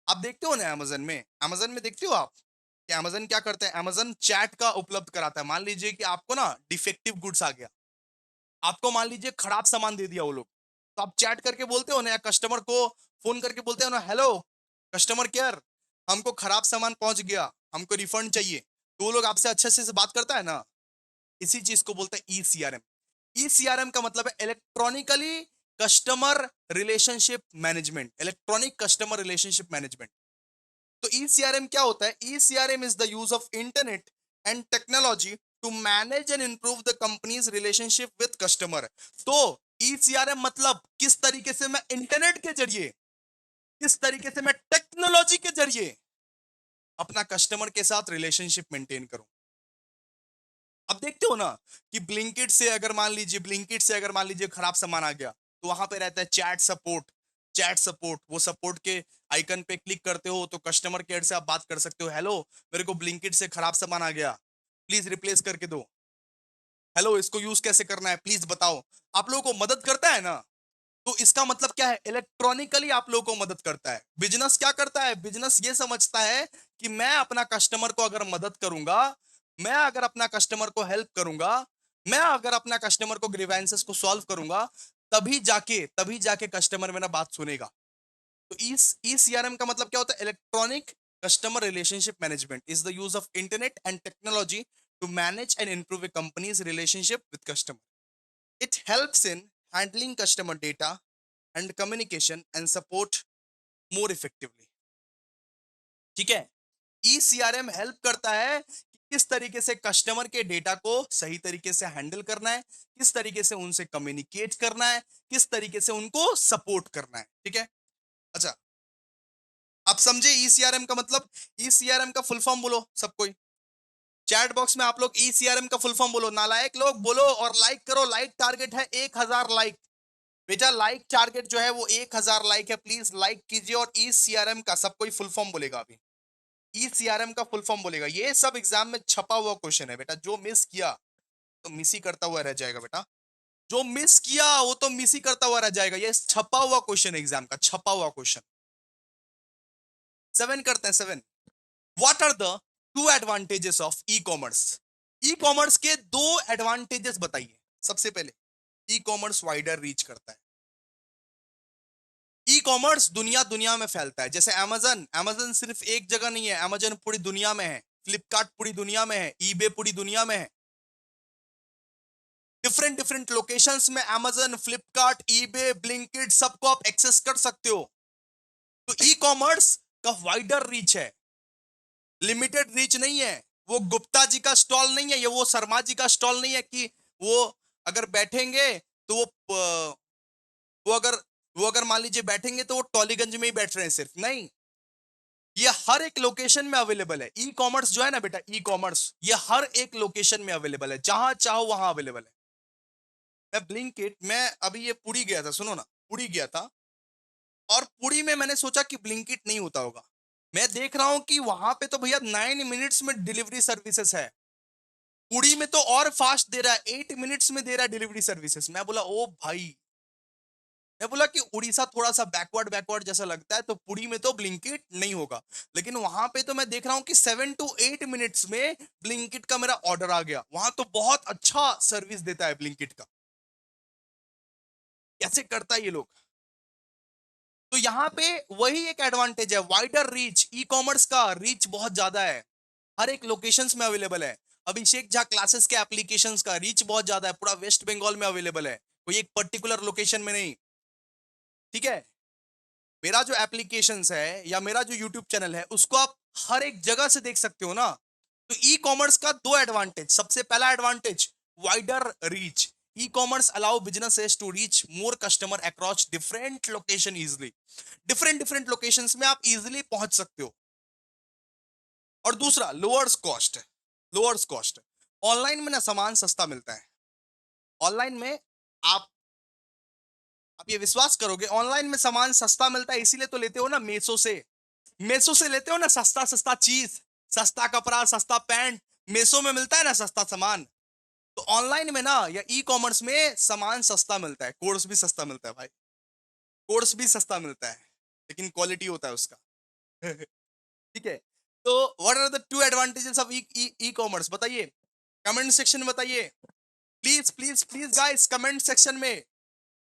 Speaker 1: आप देखते हो ना अमेजन में, अमेजन में देखते हो आप कि अमेजन क्या करता है, अमेजन चैट का उपलब्ध कराता है। मान लीजिए कि आपको ना डिफेक्टिव गुड्स आ गया, आपको मान लीजिए खराब सामान दे दिया वो लोग, तो आप चैट करके बोलते हो ना, या कस्टमर को फोन करके बोलते हो ना, हेलो कस्टमर केयर, हमको खराब सामान पहुंच गया, हमको रिफंड चाहिए, तो वो लोग आपसे अच्छे से बात करता है ना। इसी चीज को बोलते हैं ई सीआरएम। ई सीआरएम का मतलब है electronically customer relationship management, electronic customer relationship management. तो ई सीआरएम क्या होता है? E CRM is the use of internet and technology to manage and improve the companies relationship with customer. तो ई सीआरएम मतलब किस तरीके से मैं इंटरनेट के जरिए, किस तरीके से मैं टेक्नोलॉजी के जरिए अपना कस्टमर के साथ रिलेशनशिप मेंटेन करूं। अब देखते हो ना कि ब्लिंकिट से अगर मान लीजिए, ब्लिंकिट से अगर मान लीजिए खराब सामान आ गया, तो वहां पे रहता है चैट सपोर्ट। चैट सपोर्ट, वो सपोर्ट के आइकन पे क्लिक करते हो तो कस्टमर केयर से आप बात कर सकते हो, हेलो मेरे को ब्लिंकिट से खराब सामान आ गया, प्लीज रिप्लेस करके दो, हेलो इसको यूज कैसे करना है प्लीज बताओ। आप लोगों को मदद करता है ना। तो इसका मतलब क्या है? इलेक्ट्रॉनिकली आप लोगों को मदद करता है। बिजनेस क्या करता है? बिजनेस ये समझता है कि मैं अपना कस्टमर को अगर मदद करूंगा, मैं अगर अपना कस्टमर को हेल्प करूंगा, मैं अगर अपना कस्टमर को ग्रीवेंसेस को सॉल्व करूंगा, तभी जाके कस्टमर मेरा बात सुनेगा। तो इस ई सीआरएम का मतलब क्या होता है? Electronic customer relationship management is the use of internet and technology to manage and improve a company's relationship with customer. It helps in handling customer data and communication and support more effectively. ठीक है? ई सीआरएम हेल्प करता है कि किस तरीके से कस्टमर के डेटा को सही तरीके से हैंडल करना है, किस तरीके से उनसे कम्युनिकेट करना है, किस तरीके से उनको सपोर्ट करना है। ठीक है? अच्छा, आप समझे ई सीआरएम का मतलब? ई सीआरएम का फुल फॉर्म बोलो सब कोई। चैट बॉक्स में आप लोग ई सीआरएम का फुल फॉर्म बोलो, नालायक लोग बोलो, और लाइक करो। लाइक टारगेट है 1000 लाइक। बेटा लाइक टारगेट जो है वो 1000 लाइक है, प्लीज लाइक कीजिए। और ई सीआरएम का सब कोई फुल फॉर्म बोलेगा अभी। ई सीआरएम का फुल फॉर्म बोलेगा। ये सब एग्जाम में छपा हुआ क्वेश्चन है बेटा, जो मिस किया तो मिस ही करता हुआ रह जाएगा बेटा। जो मिस किया वो तो मिस ही करता हुआ रह जाएगा। ये छपा हुआ क्वेश्चन एग्जाम का, छपा हुआ क्वेश्चन। 7 करते हैं, 7। What are the two advantages of e commerce? E commerce के दो एडवांटेजेस बताइए। सबसे पहले, ई कॉमर्स वाइडर रीच करता है। ई कॉमर्स दुनिया दुनिया में फैलता है। जैसे अमेजन, अमेजन सिर्फ एक जगह नहीं है, अमेजन पूरी दुनिया में है। फ्लिपकार्ट पूरी दुनिया में है, ईबे पूरी दुनिया में है। डिफरेंट डिफरेंट लोकेशंस में अमेजन, फ्लिपकार्ट, ईबे, ब्लिंकिट सबको आप एक्सेस कर सकते हो। तो ई कॉमर्स का वाइडर रीच है, लिमिटेड रीच नहीं है। वो गुप्ता जी का स्टॉल नहीं है, ये वो शर्मा जी का स्टॉल नहीं है कि वो अगर बैठेंगे तो वो अगर मान लीजिए बैठेंगे तो वो टॉलीगंज में ही बैठ रहे हैं, सिर्फ नहीं। ये हर एक लोकेशन में अवेलेबल है। ई कॉमर्स जो है ना बेटा, ई कॉमर्स ये हर एक लोकेशन में अवेलेबल है, जहां चाहो वहां अवेलेबल है। मैं ब्लिंकिट, मैं अभी ये पुरी गया था, सुनो ना, पुरी गया था। और पुरी में मैंने सोचा कि ब्लिंकिट नहीं होता होगा। मैं देख रहा हूं कि वहां पे तो भैया 9 मिनट्स में डिलीवरी सर्विसेज है। पुरी में तो और फास्ट दे रहा है, 8 मिनट्स में दे रहा है डिलीवरी सर्विसेज। मैं बोला ओ भाई, मैं बोला कि उड़ीसा थोड़ा सा बैकवर्ड बैकवर्ड जैसा लगता है, तो पुरी में तो ब्लिंकिट नहीं होगा। लेकिन वहां पे तो मैं देख रहा हूँ कि 7 to 8 मिनट्स में ब्लिंकिट का मेरा ऑर्डर आ गया। वहां तो बहुत अच्छा सर्विस देता है ब्लिंकिट का। कैसे करता है ये लोग? तो यहाँ पे वही एक एडवांटेज है, वाइडर रीच। ई कॉमर्स का रीच बहुत ज्यादा है, हर एक लोकेशंस में अवेलेबल है। अभिषेक झा क्लासेस के एप्लीकेशंस का रीच बहुत ज्यादा है, पूरा वेस्ट बंगाल में अवेलेबल है, कोई एक पर्टिकुलर लोकेशन में नहीं। ठीक है? मेरा जो एप्लीकेशंस है या मेरा जो यूट्यूब चैनल है, उसको आप हर एक जगह से देख सकते हो ना। तो ई कॉमर्स का दो एडवांटेज। सबसे पहला advantage, wider reach. E commerce allow businesses to reach more customer across different location easily. Different different locations में आप इजिली पहुंच सकते हो। और दूसरा, lowers cost. Lowers cost, online में ना सामान सस्ता मिलता है। ऑनलाइन में आप आप ये विश्वास करोगे, ऑनलाइन में सामान सस्ता मिलता है, इसीलिए तो लेते हो ना मेसो से। मेसो से लेते हो ना सस्ता सस्ता चीज, सस्ता कपड़ा, सस्ता पैंट। मेसो में मिलता है ना सस्ता सामान। तो ऑनलाइन में ना या ई कॉमर्स में सामान सस्ता मिलता है, कोर्स भी सस्ता मिलता है भाई। कोर्स भी सस्ता मिलता है, लेकिन क्वालिटी होता है उसका। ठीक है? तो what are the two advantages of e commerce बताइए, कमेंट सेक्शन में बताइए। Please please please guys, comment section में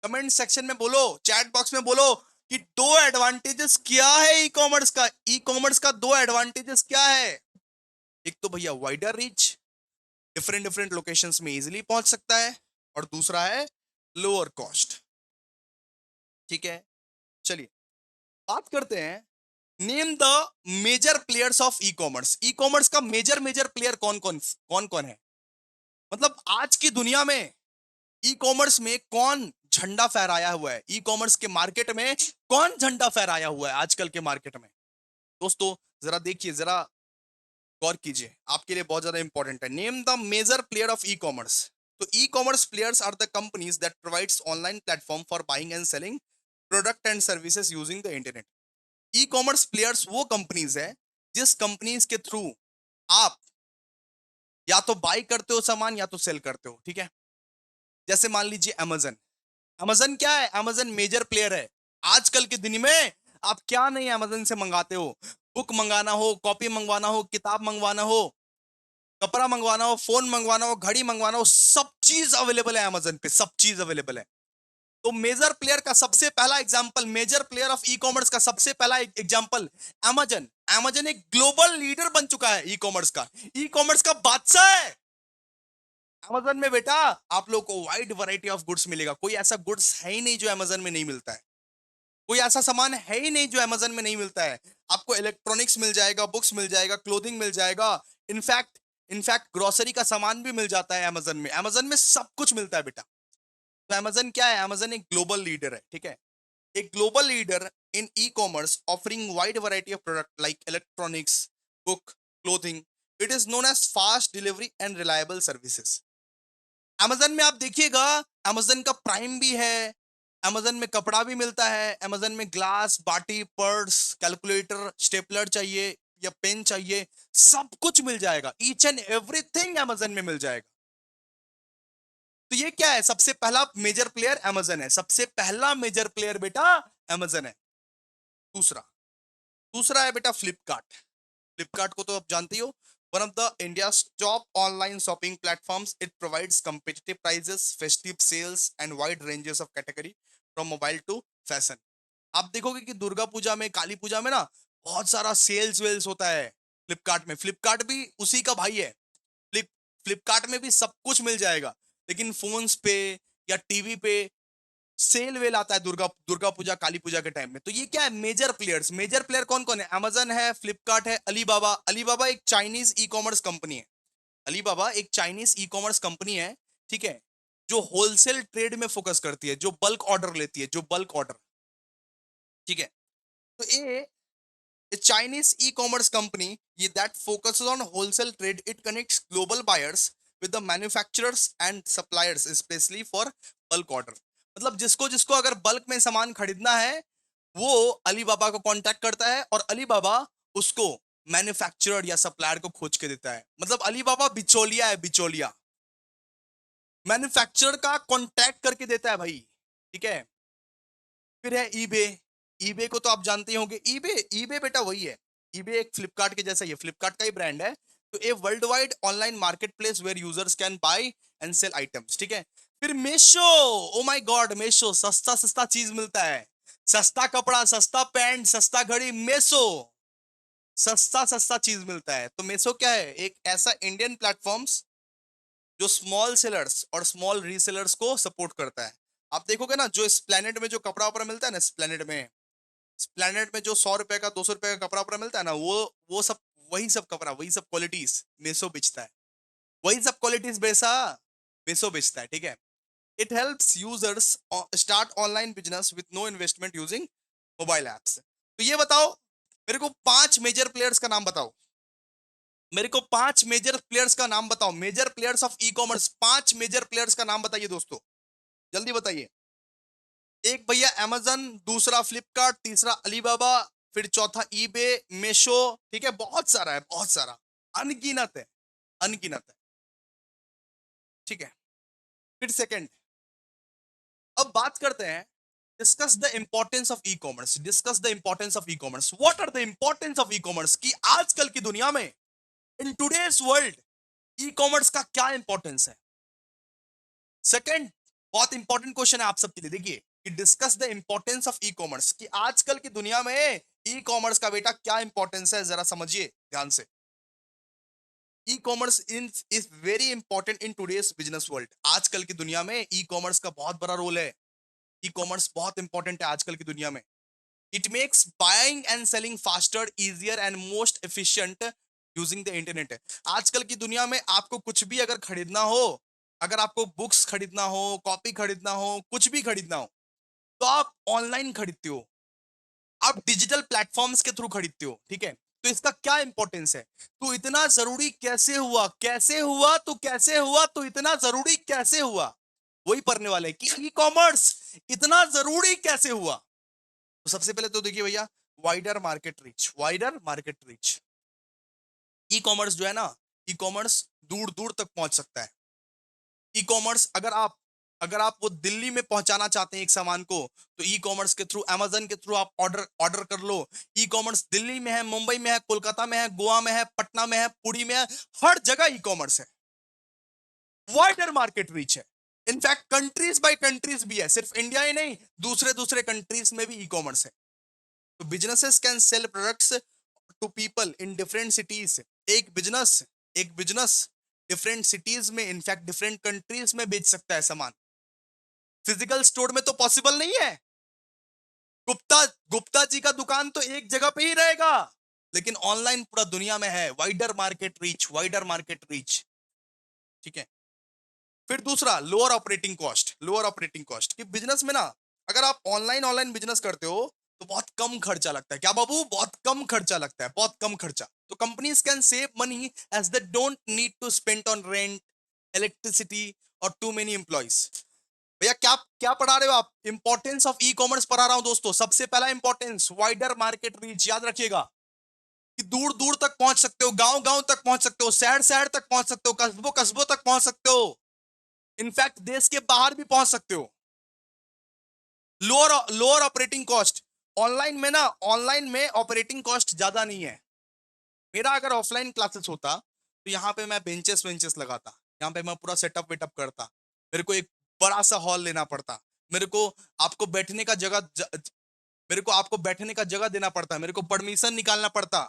Speaker 1: कमेंट सेक्शन में बोलो, चैट बॉक्स में बोलो कि दो एडवांटेजेस क्या है ई कॉमर्स का। ई कॉमर्स का दो एडवांटेजेस क्या है? एक तो भैया wider reach, different different locations में इजीली पहुंच सकता है, और दूसरा है लोअर कॉस्ट। ठीक है, चलिए बात करते हैं, name the major players of e commerce. E commerce का मेजर मेजर प्लेयर कौन कौन है? मतलब आज की दुनिया में ई कॉमर्स में कौन झंडा फहराया हुआ है, ई कॉमर्स के मार्केट में कौन झंडा फहराया हुआ है आजकल के मार्केट में? दोस्तों जरा देखिए, जरा गौर कीजिए, आपके लिए बहुत ज्यादा इंपॉर्टेंट है। Name the major player of e commerce. तो e commerce players are the companies that provides online platform for buying and selling product and services using the internet. E commerce players वो कंपनीज है जिस कंपनीज के थ्रू आप या तो बाई करते हो सामान या तो सेल करते हो। ठीक है, जैसे मान लीजिए अमेजन। अमेजन क्या है? अमेजन मेजर प्लेयर है आजकल के दिन में। आप क्या नहीं अमेजन से मंगाते हो, बुक मंगाना हो, कॉपी मंगवाना हो, किताब मंगवाना हो, कपड़ा मंगवाना हो, फोन मंगवाना हो, घड़ी मंगवाना हो, सब चीज अवेलेबल है अमेजन पे, सब चीज अवेलेबल है। तो मेजर प्लेयर का सबसे पहला example, major player of e commerce का सबसे पहला एग्जांपल अमेजन। अमेजन एक ग्लोबल लीडर बन चुका है ई कॉमर्स का, ई कॉमर्स का बादशाह है। अमेजन में बेटा आप लोग को वाइड वैरायटी ऑफ गुड्स मिलेगा, कोई ऐसा गुड्स है ही नहीं जो अमेजन में नहीं मिलता है, कोई ऐसा सामान है ही नहीं जो अमेजन में नहीं मिलता है। आपको इलेक्ट्रॉनिक्स मिल जाएगा, बुक्स मिल जाएगा, क्लोथिंग मिल जाएगा, इनफैक्ट इनफैक्ट ग्रोसरी का सामान भी मिल जाता है अमेजन में। अमेजन में सब कुछ मिलता है बेटा। तो अमेजन क्या है? अमेजन एक ग्लोबल लीडर है। ठीक है, एक global leader in e commerce offering wide variety of product like electronics, book, clothing. It is known as fast delivery and reliable services. Amazon में आप देखिएगा, अमेजन का प्राइम भी है, अमेजन में कपड़ा भी मिलता है, अमेजन में ग्लास, बाटी, पर्स, कैलकुलेटर, स्टेपलर चाहिए या पेन चाहिए, सब कुछ मिल जाएगा। ईच एंड एवरीथिंग अमेजन में मिल जाएगा। तो ये क्या है? सबसे पहला मेजर प्लेयर अमेजन है, सबसे पहला मेजर प्लेयर बेटा अमेजन है। दूसरा दूसरा है बेटा फ्लिपकार्ट। फ्लिपकार्ट को तो आप जानते ही हो, one of the India's top online shopping platforms. It provides competitive prices, festive sales and wide ranges of category from mobile to fashion। आप देखोगे कि दुर्गा पूजा में, काली पूजा में ना बहुत सारा सेल्स वेल्स होता है फ्लिपकार्ट में। फ्लिपकार्ट भी उसी का भाई है। फ्लिपकार्ट में भी सब कुछ मिल जाएगा, लेकिन फोन्स पे या टीवी पे सेल वेल आता है दुर्गा दुर्गा पूजा, काली पूजा के टाइम में। तो ये क्या है? Major players. मेजर प्लेयर कौन कौन है? अमेजन है, फ्लिपकार्ट है, अलीबाबा। अलीबाबा एक चाइनीज ई कॉमर्स कंपनी है। अलीबाबा एक चाइनीज ई कॉमर्स कंपनी है, ठीक है, जो होलसेल ट्रेड में फोकस करती है, जो बल्क ऑर्डर लेती है, जो बल्क ऑर्डर। ठीक है, तो ये a Chinese e-commerce company that focuses on wholesale trade. It connects global buyers with the manufacturers and suppliers, especially for bulk order। मतलब जिसको जिसको अगर बल्क में सामान खरीदना है वो अलीबाबा को कांटेक्ट करता है, और अलीबाबा उसको मैन्युफैक्चरर या सप्लायर को खोज के देता है। मतलब अलीबाबा बिचौलिया है, बिचौलिया। मैन्युफैक्चरर का कांटेक्ट करके देता है भाई। ठीक है, फिर है ईबे। ईबे को तो आप जानते ही होंगे। ईबे ईबे बेटा वही है, ईबे एक फ्लिपकार्ट के जैसा ही है, फ्लिपकार्ट का ही ब्रांड है। तो a world wide online market place where users can buy and sell items. ठीक है, फिर Meesho. Oh my god, Meesho सस्ता सस्ता चीज मिलता है, सस्ता कपड़ा, सस्ता पैंट, सस्ता घड़ी, मीशो सस्ता सस्ता चीज मिलता है। तो मीशो क्या है? एक ऐसा इंडियन प्लेटफॉर्म्स जो स्मॉल सेलर्स और स्मॉल रीसेलर्स को सपोर्ट करता है। आप देखोगे ना, जो स्प्लेनेट में जो कपड़ा वपड़ा मिलता है ना, स्प्लेनेट में जो 100 रुपए का, 200 रुपए का कपड़ा वपड़ा मिलता है ना, वो सब, वही सब कपड़ा, वही सब क्वालिटीज मेसो बेचता है। वही सब क्वालिटीज बेचा मेसो बेचता है। ठीक है, it helps users start online business with no investment using mobile apps. तो ये बताओ मेरे को, 5 मेजर प्लेयर्स का नाम बताओ, मेरे को 5 मेजर प्लेयर्स का नाम बताओ, major players of e commerce. 5 major players का नाम बताइए दोस्तों, जल्दी बताइए। एक भैया अमेजन, दूसरा फ्लिपकार्ट, तीसरा अलीबाबा, फिर चौथा ईबे, मेशो। ठीक है, बहुत सारा है, बहुत सारा, अनगिनत है, अनगिनत है। ठीक है, फिर सेकंड, अब बात करते हैं, discuss the importance of e commerce. Discuss the importance of e commerce. What are the importance of e commerce? की आजकल की दुनिया में, in today's world, e commerce का क्या इंपॉर्टेंस है? सेकंड, बहुत इंपॉर्टेंट क्वेश्चन है आप सबके लिए। देखिए कि discuss the importance of e commerce, कि आजकल की दुनिया में ई कॉमर्स का बेटा क्या इंपॉर्टेंस है, जरा समझिए ध्यान से। E commerce is very important in today's business world. आजकल की दुनिया में ई कॉमर्स का बहुत बड़ा रोल है। ई कॉमर्स बहुत इंपॉर्टेंट है आजकल की दुनिया में। It makes buying and selling faster, easier and most efficient using the internet. आजकल की दुनिया में आपको कुछ भी अगर खरीदना हो, अगर आपको बुक्स खरीदना हो, कॉपी खरीदना हो, कुछ भी खरीदना हो, तो आप ऑनलाइन खरीदते हो, आप डिजिटल प्लेटफॉर्म्स के थ्रू खरीदते हो। ठीक है, तो इसका क्या इंपॉर्टेंस है? तो इतना जरूरी कैसे हुआ, कैसे हुआ, तो कैसे हुआ, तो इतना जरूरी कैसे हुआ, वही पढ़ने वाले हैं कि ई कॉमर्स इतना जरूरी कैसे हुआ। तो सबसे पहले तो देखिए भैया, wider market reach, wider market reach. E commerce जो है ना, ई कॉमर्स दूर दूर तक पहुंच सकता है। ई कॉमर्स अगर आप वो दिल्ली में पहुंचाना चाहते हैं एक सामान को, तो ई कॉमर्स के थ्रू, अमेजन के थ्रू आप ऑर्डर ऑर्डर कर लो। ई कॉमर्स दिल्ली में है, मुंबई में है, कोलकाता में है, गोवा में है, पटना में है, पुरी में है, हर जगह ई कॉमर्स है। वाइडर मार्केट रीच है। इनफैक्ट कंट्रीज बाय कंट्रीज भी है, सिर्फ इंडिया ही नहीं, दूसरे दूसरे कंट्रीज में भी ई कॉमर्स है। तो businesses can sell products to people in different cities. एक बिजनेस डिफरेंट सिटीज में, इनफैक्ट डिफरेंट कंट्रीज में बेच सकता है सामान। फिजिकल स्टोर में तो पॉसिबल नहीं है। गुप्ता गुप्ता जी का दुकान तो एक जगह पे ही रहेगा, लेकिन ऑनलाइन पूरा दुनिया में है। Wider market reach, wider market reach. ठीक है। फिर दूसरा, lower operating cost. Lower operating cost कि बिजनेस में ना, अगर आप ऑनलाइन ऑनलाइन बिजनेस करते हो तो बहुत कम खर्चा लगता है। क्या बाबू? बहुत कम खर्चा लगता है, बहुत कम खर्चा। तो companies can save money as they don't need to spend on rent, electricity और टू मेनी एम्प्लॉइज। भैया क्या क्या पढ़ा रहे हो आप? इंपॉर्टेंस ऑफ ई कॉमर्स पढ़ा रहा हूं दोस्तों। सबसे पहला इंपॉर्टेंस, वाइडर मार्केट रीच। याद रखिएगा कि दूर दूर तक पहुंच सकते हो, गांव गांव तक पहुंच सकते हो, शहर शहर तक पहुंच सकते हो, कस्बों कस्बों तक पहुंच सकते हो, इनफैक्ट देश के बाहर भी पहुंच सकते हो। Lower lower operating cost. Online में ना, ऑनलाइन में ऑपरेटिंग कॉस्ट ज्यादा नहीं है। मेरा अगर ऑफलाइन क्लासेस होता तो यहाँ पे मैं बेंचेस वेंचेस लगाता, यहाँ पे मैं पूरा सेटअप वेटअप करता, मेरे को एक बड़ा सा हॉल लेना पड़ता, मेरे को आपको बैठने का जगह मेरे को आपको बैठने का जगह देना पड़ता, मेरे को परमिशन निकालना पड़ता।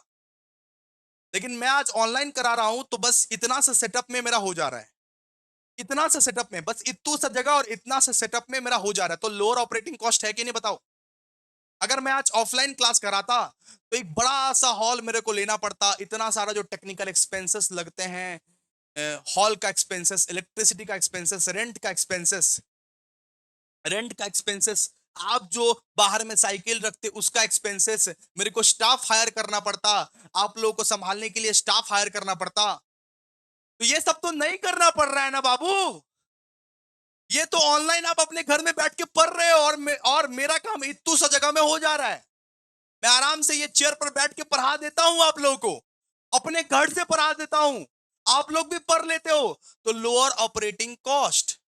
Speaker 1: लेकिन मैं आज ऑनलाइन करा रहा हूं तो बस इतना सा सेटअप में मेरा हो जा रहा है, इतना सा सेटअप में, बस इतू सा जगह और इतना सा सेटअप में मेरा हो जा रहा है। तो लोअर ऑपरेटिंग कॉस्ट है कि नहीं बताओ? अगर मैं आज ऑफलाइन क्लास कराता तो एक बड़ा सा हॉल मेरे को लेना पड़ता, इतना सारा जो टेक्निकल एक्सपेंसेस लगते हैं, हॉल का एक्सपेंसेस, इलेक्ट्रिसिटी का एक्सपेंसेस, रेंट का एक्सपेंसेस, आप जो बाहर में साइकिल रखते उसका एक्सपेंसेस, मेरे को स्टाफ हायर करना पड़ता, आप लोगों को संभालने के लिए स्टाफ हायर करना पड़ता। तो ये सब तो नहीं करना पड़ रहा है ना बाबू। ये तो ऑनलाइन आप अपने घर में बैठ के पढ़ रहे हो, और मेरा काम इतू सा जगह में हो जा रहा है। मैं आराम से ये चेयर पर बैठ के पढ़ा देता हूं आप लोगों को, अपने घर से पढ़ा देता हूं, आप लोग भी पढ़ लेते हो। तो लोअर ऑपरेटिंग कॉस्ट।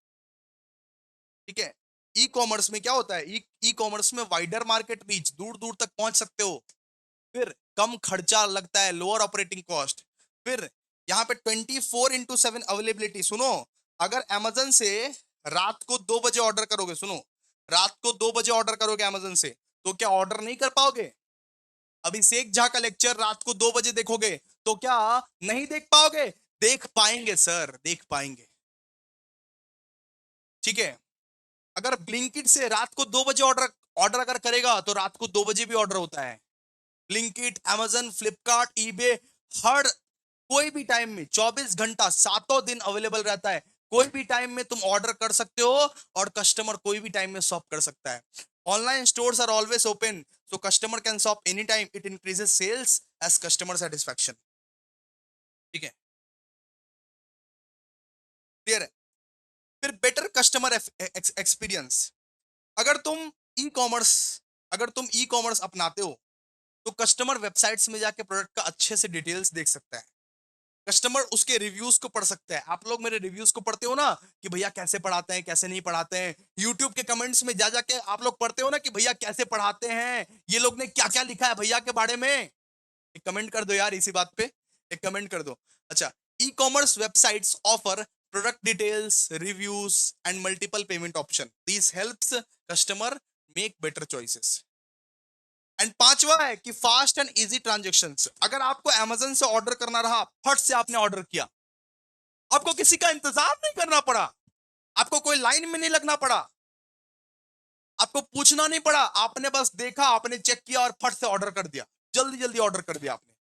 Speaker 1: ठीक है। ई कॉमर्स में क्या होता है? ई कॉमर्स में वाइडर मार्केट रीच, दूर दूर तक पहुंच सकते हो। फिर कम खर्चा लगता है, लोअर ऑपरेटिंग कॉस्ट। फिर यहाँ पे 24/7 अवेलेबिलिटी। सुनो, अगर अमेजन से रात को 2 बजे ऑर्डर करोगे, सुनो, रात को 2 बजे ऑर्डर करोगे अमेजन से, तो क्या ऑर्डर नहीं कर पाओगे? अभिषेक झा का लेक्चर रात को 2 बजे देखोगे तो क्या नहीं देख पाओगे? देख पाएंगे सर, देख पाएंगे। ठीक है। अगर ब्लिंकिट से रात को 2 बजे ऑर्डर ऑर्डर अगर करेगा तो रात को 2 बजे भी ऑर्डर होता है। ब्लिंकिट, अमेजन, फ्लिपकार्ट, ईबे, हर कोई भी टाइम में 24 घंटा 7 दिन अवेलेबल रहता है। कोई भी टाइम में तुम ऑर्डर कर सकते हो और कस्टमर कोई भी टाइम में शॉप कर सकता है। Online stores are always open, so customer can shop anytime. It increases sales as customer satisfaction. ठीक है, क्लियर है? फिर बेटर कस्टमर एक्सपीरियंस। अगर तुम ई कॉमर्स अगर तुम ई कॉमर्स अपनाते हो तो कस्टमर वेबसाइट्स में जाके प्रोडक्ट का अच्छे से डिटेल्स देख सकता है, कस्टमर उसके रिव्यूज को पढ़ सकता है। आप लोग मेरे रिव्यूज को पढ़ते हो ना कि भैया कैसे पढ़ाते हैं, कैसे नहीं पढ़ाते हैं। यूट्यूब के कमेंट्स में जा जाके आप लोग पढ़ते हो ना कि भैया कैसे पढ़ाते हैं, ये लोग ने क्या क्या लिखा है भैया के बारे में। एक कमेंट कर दो यार इसी बात पे, एक कमेंट कर दो। अच्छा, e commerce websites offer product details, reviews, and multiple payment option. These helps customer make better choices. And पांचवा है कि फास्ट एंड इजी ट्रांजेक्शंस. अगर आपको अमेजन से ऑर्डर करना रहा, फट से आपने ऑर्डर किया, आपको किसी का इंतजार नहीं करना पड़ा, आपको कोई लाइन में नहीं लगना पड़ा, आपको पूछना नहीं पड़ा, आपने बस देखा, आपने चेक किया और फट से ऑर्डर कर दिया, जल्दी जल्दी ऑर्डर कर दिया आपने.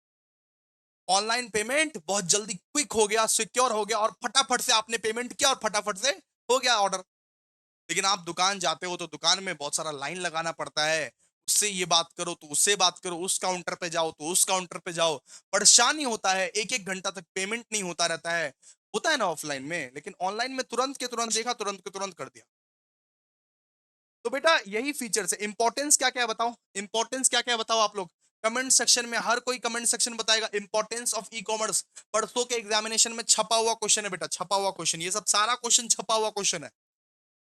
Speaker 1: ऑनलाइन पेमेंट बहुत जल्दी क्विक हो गया, सिक्योर हो गया, और फटाफट से आपने पेमेंट किया और फटाफट से हो गया ऑर्डर. लेकिन आप दुकान जाते हो तो दुकान में बहुत सारा लाइन लगाना पड़ता है, उससे ये बात करो तो उससे बात करो, उस काउंटर पे जाओ तो उस काउंटर पे जाओ, परेशानी होता है, एक एक घंटा तक पेमेंट नहीं होता रहता है. होता है ना ऑफलाइन में, लेकिन ऑनलाइन में तुरंत के तुरंत देखा, तुरंत के तुरंत कर दिया. तो बेटा यही फीचर्स है. इंपॉर्टेंस क्या क्या है बताओ, इंपॉर्टेंस क्या क्या है बताओ आप लोग कमेंट सेक्शन में. हर कोई कमेंट सेक्शन बताएगा इंपॉर्टेंस ऑफ ई कॉमर्स. परसों के एग्जामिनेशन में छपा हुआ क्वेश्चन है बेटा, छपा हुआ क्वेश्चन, ये सब सारा क्वेश्चन छपा हुआ क्वेश्चन है.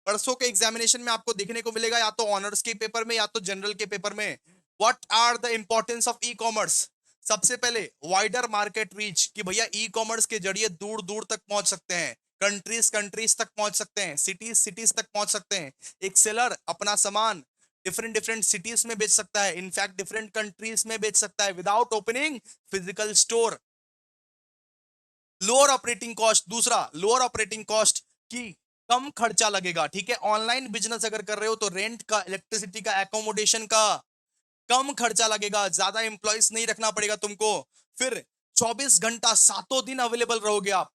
Speaker 1: परसों के एग्जामिनेशन में आपको देखने को मिलेगा, या तो ऑनर्स के पेपर में या तो जनरल के पेपर में. What are the importance of e commerce. सबसे पहले वाइडर मार्केट रीच, कि भैया ई कॉमर्स के जरिए दूर दूर तक पहुंच सकते हैं, कंट्रीज कंट्रीज तक पहुंच सकते हैं, सिटीज सिटीज तक पहुंच सकते हैं. एक सेलर अपना सामान डिफरेंट डिफरेंट सिटीज में बेच सकता है, इनफैक्ट डिफरेंट कंट्रीज में बेच सकता है without opening physical store. Lower operating cost. दूसरा लोअर ऑपरेटिंग कॉस्ट, की कम खर्चा लगेगा. ठीक है, ऑनलाइन बिजनेस अगर कर रहे हो तो रेंट का, इलेक्ट्रिसिटी का, एकोमोडेशन का कम खर्चा लगेगा, ज्यादा एम्प्लॉइज नहीं रखना पड़ेगा तुमको. फिर 24 घंटा सातों दिन अवेलेबल रहोगे आप.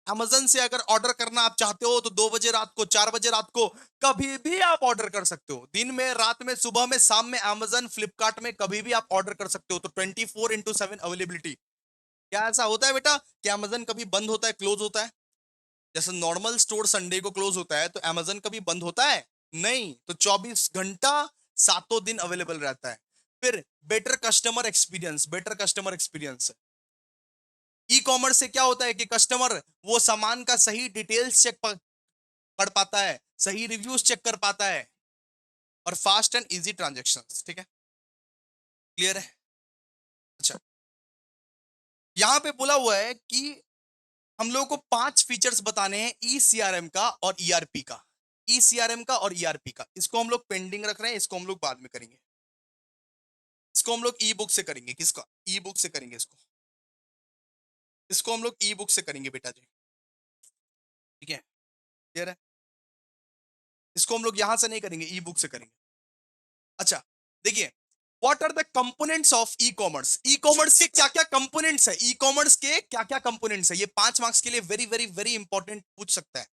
Speaker 1: अमेजन से अगर ऑर्डर करना आप चाहते हो तो 2 बजे रात को, 4 बजे रात को, कभी भी आप ऑर्डर कर सकते हो. दिन में, रात में, सुबह में, शाम में, अमेजन फ्लिपकार्ट में कभी भी आप ऑर्डर कर सकते हो. तो 24/7 अवेलेबिलिटी. क्या ऐसा होता है बेटा कि अमेजन कभी बंद होता है, क्लोज होता है? जैसे नॉर्मल स्टोर संडे को क्लोज होता है, तो अमेजन कभी बंद होता है? नहीं. तो 24 घंटा सातों दिन अवेलेबल रहता है. फिर better customer experience. Better customer experience, e commerce से क्या होता है कि कस्टमर वो सामान का सही डिटेल्स चेक कर पाता है, सही रिव्यूज चेक कर पाता है, और फास्ट एंड इजी ट्रांजेक्शंस. ठीक है, क्लियर है? अच्छा, यहां पे बोला हुआ है कि हम लोगों को 5 फीचर्स बताने हैं ई सीआरएम का और ईआरपी का. ई सीआरएम का और ईआरपी का, इसको हम लोग पेंडिंग रख रहे हैं, इसको हम लोग बाद में करेंगे. इसको हम लोग ई बुक से करेंगे. किसका? ई बुक से करेंगे इसको. इसको हम लोग ई बुक से करेंगे बेटा जी. ठीक है, क्लियर है? इसको हम लोग यहां से नहीं करेंगे, ई बुक से करेंगे. अच्छा, देखिए, what are the components of e commerce. E commerce के क्या क्या कंपोनेंट्स है, ई कॉमर्स के क्या क्या कंपोनेंट्स है, ये 5 मार्क्स के लिए वेरी वेरी वेरी इंपॉर्टेंट पूछ सकता है.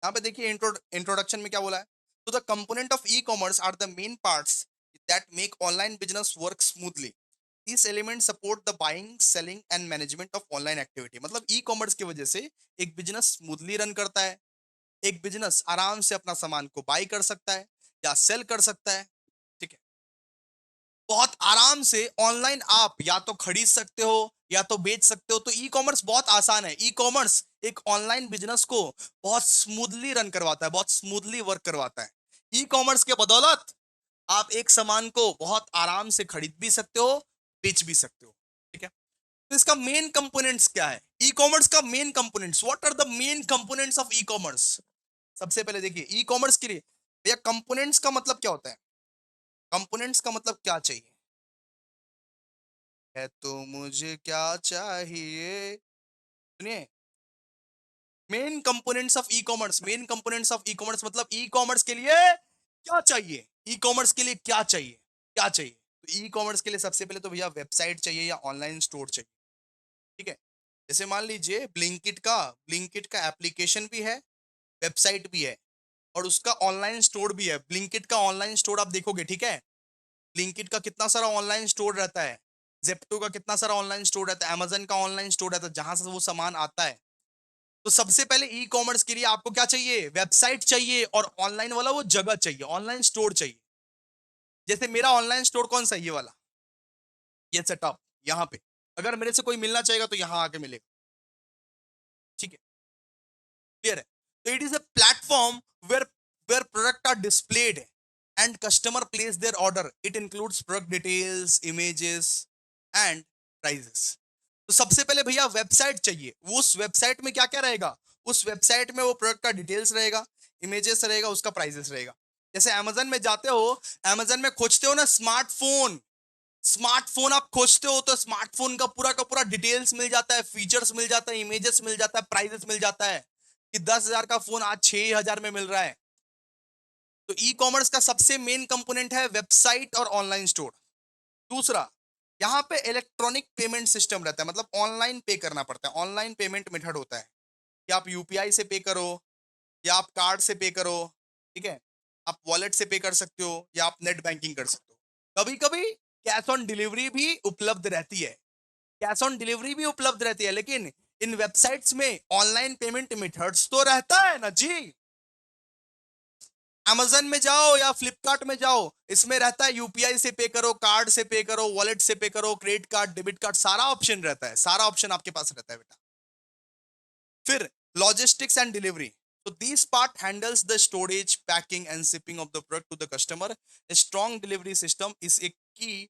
Speaker 1: यहाँ पे देखिए इंट्रोडक्शन में क्या बोला है. तो the component of e commerce are the main parts that make online business work smoothly. These elements support the buying, selling and management of online activity. मतलब ई कॉमर्स की वजह से एक बिजनेस स्मूथली रन करता है, एक बिजनेस आराम से अपना सामान को बाई कर सकता है या सेल कर सकता है. ठीक है, बहुत आराम से ऑनलाइन आप या तो खरीद सकते हो या तो बेच सकते हो. तो ई कॉमर्स बहुत आसान है. ई कॉमर्स एक ऑनलाइन बिजनेस को बहुत स्मूथली रन करवाता है, बहुत स्मूथली वर्क करवाता है. ई कॉमर्स के बदौलत आप एक सामान को बहुत आराम से खरीद भी सकते हो, बेच भी सकते हो. ठीक है, तो इसका मेन कंपोनेंट्स क्या है, ई कॉमर्स का main components. What are the main components of e commerce. सबसे पहले देखिए, ई कॉमर्स के लिए भैया कंपोनेंट्स का मतलब क्या होता है. कंपोनेंट्स का मतलब क्या चाहिए है, तो मुझे क्या चाहिए. सुनिए, main components of e commerce. Main components of e commerce मतलब ई कॉमर्स के लिए क्या चाहिए. ई कॉमर्स के लिए क्या चाहिए, क्या चाहिए. तो ई कॉमर्स के लिए सबसे पहले तो भैया वेबसाइट चाहिए या ऑनलाइन स्टोर चाहिए. ठीक है, जैसे मान लीजिए ब्लिंकिट का एप्लीकेशन भी है, वेबसाइट भी है, और उसका ऑनलाइन स्टोर भी है. ब्लिंकिट का ऑनलाइन स्टोर आप देखोगे, ठीक है, ब्लिंकिट का कितना सारा ऑनलाइन स्टोर रहता है, जेप्टो का कितना सारा ऑनलाइन स्टोर रहता है, अमेजन का ऑनलाइन स्टोर रहता है, जहां से वो सामान आता है. तो सबसे पहले ई कॉमर्स के लिए आपको क्या चाहिए, वेबसाइट चाहिए, और ऑनलाइन वाला वो जगह चाहिए, ऑनलाइन स्टोर चाहिए. जैसे मेरा ऑनलाइन स्टोर कौन सा है, ये वाला, ये सेटअप. यहाँ पे अगर मेरे से कोई मिलना चाहेगा तो यहाँ आके मिलेगा. ठीक है, क्लियर है. तो it is a platform where product are displayed and customer place their order. It includes product details, images and prices. तो सबसे पहले भैया वेबसाइट चाहिए. उस वेबसाइट में क्या क्या रहेगा, उस वेबसाइट में वो प्रोडक्ट का डिटेल्स रहेगा, इमेजेस रहेगा, उसका प्राइसेस रहेगा। जैसे अमेजन में जाते हो, अमेजन में खोजते हो ना स्मार्टफोन, स्मार्टफोन आप खोजते हो तो स्मार्टफोन का पूरा डिटेल्स मिल जाता है, फीचर्स मिल जाता है, इमेजेस मिल जाता है, प्राइसेस मिल जाता है कि 10,000 का फोन आज 6,000 में मिल रहा है। तो ई कॉमर्स का सबसे मेन कंपोनेंट है वेबसाइट और ऑनलाइन स्टोर। दूसरा, यहाँ पे इलेक्ट्रॉनिक पेमेंट सिस्टम रहता है, मतलब ऑनलाइन पे करना पड़ता है, ऑनलाइन पेमेंट मेथड होता है कि आप यूपीआई से पे करो या आप कार्ड से पे करो, ठीक है, आप वॉलेट से पे कर सकते हो या आप नेट बैंकिंग कर सकते हो। कभी कभी कैश ऑन डिलीवरी भी उपलब्ध रहती है, कैश ऑन डिलीवरी भी उपलब्ध रहती है, लेकिन इन वेबसाइट्स में ऑनलाइन पेमेंट मेथड्स तो रहता है ना जी। अमेजन में जाओ या फ्लिपकार्ट में जाओ, इसमें रहता है यूपीआई से पे करो, कार्ड से पे करो, वॉलेट से पे करो, क्रेडिट कार्ड, डेबिट कार्ड, सारा ऑप्शन रहता है, सारा ऑप्शन आपके पास रहता है बेटा। फिर लॉजिस्टिक्स एंड डिलीवरी, तो this part handles the storage, packing and shipping of the product to the customer. A strong delivery system is a key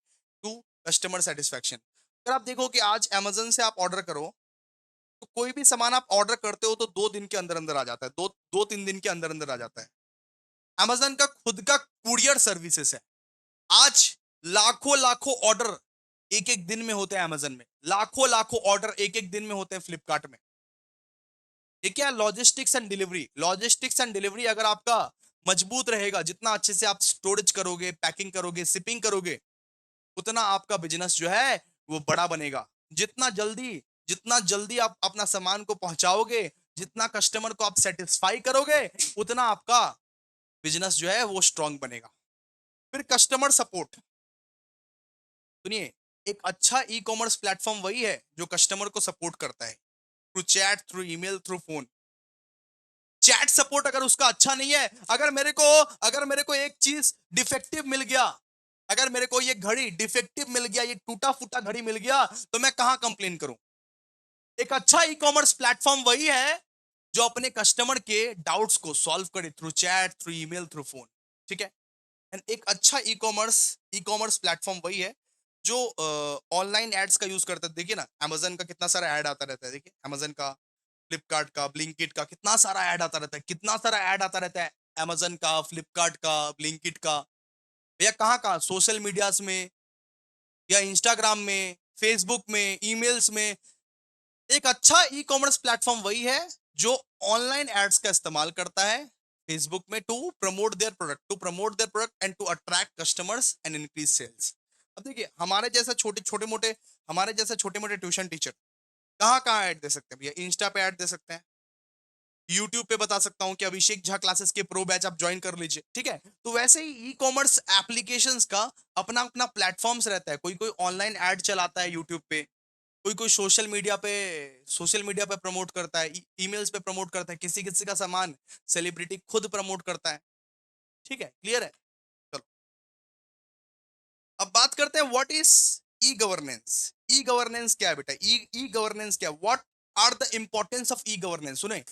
Speaker 1: to customer satisfaction. अगर आप देखो कि आज अमेजन से आप ऑर्डर करो, तो कोई भी सामान आप ऑर्डर करते हो तो 2 दिन के अंदर अंदर आ जाता है, 2-3 दिन के अंदर अंदर आ जाता है। अमेजन का खुद का कुरियर सर्विसेज है। आज लाखों लाखों ऑर्डर एक एक दिन में होते हैं अमेजन में, लाखों लाखों ऑर्डर एक एक दिन में होते हैं फ्लिपकार्ट में। ये क्या, logistics and delivery, logistics and delivery अगर आपका मजबूत रहेगा, जितना अच्छे से आप स्टोरेज करोगे, पैकिंग करोगे, शिपिंग करोगे, उतना आपका बिजनेस जो है वो बड़ा बनेगा। जितना जल्दी आप अपना सामान को पहुंचाओगे, जितना कस्टमर को आप सेटिस्फाई करोगे, उतना आपका बिजनेस जो है वो स्ट्रांग बनेगा। फिर कस्टमर सपोर्ट, सुनिए, एक अच्छा ई कॉमर्स प्लेटफॉर्म वही है जो कस्टमर को सपोर्ट करता है, through chat, through email, through phone. Chat support अगर उसका अच्छा नहीं है, अगर मेरे को एक चीज डिफेक्टिव मिल गया, अगर मेरे को ये घड़ी डिफेक्टिव मिल गया, ये टूटा फूटा घड़ी मिल गया, तो मैं कहां कंप्लेन करूं। एक अच्छा ई कॉमर्स प्लेटफॉर्म वही है जो अपने कस्टमर के डाउट्स को सॉल्व करे, through chat, through email, through phone, ठीक है। एंड एक अच्छा ई कॉमर्स प्लेटफॉर्म वही है जो ऑनलाइन एड्स का यूज करता है। देखिए ना, अमेजन का कितना सारा ऐड आता रहता है, देखिए अमेजन का, फ्लिपकार्ट का, ब्लिंकिट का, कितना सारा ऐड आता रहता है, कितना सारा ऐड आता रहता है, अमेजन का, फ्लिपकार्ट का, ब्लिंकिट का। भैया कहाँ कहाँ, सोशल मीडियाज में या इंस्टाग्राम में, फेसबुक में, ईमेल्स में। एक अच्छा ई कॉमर्स प्लेटफॉर्म वही है जो ऑनलाइन एड्स का इस्तेमाल करता है फेसबुक में, to promote their product and to attract customers and increase sales. अब देखिए, हमारे जैसे छोटे मोटे ट्यूशन टीचर कहाँ कहाँ ऐड दे सकते हैं भैया, इंस्टा पे ऐड दे सकते हैं, यूट्यूब पे बता सकता हूँ कि अभिषेक झा क्लासेस के प्रो बैच आप ज्वाइन कर लीजिए, ठीक है। तो वैसे ही ई कॉमर्स एप्लीकेशंस का अपना अपना प्लेटफॉर्म्स रहता है, कोई कोई ऑनलाइन ऐड चलाता है यूट्यूब पे, कोई कोई सोशल मीडिया पे प्रमोट करता है, ईमेल्स पे प्रमोट करता है, किसी किसी का सामान सेलिब्रिटी खुद प्रमोट करता है, ठीक है, क्लियर है। चलो, अब बात करते हैं what is e governance. E governance क्या है बेटा, ई ई गवर्नेंस क्या, what are the importance of e governance. सुने,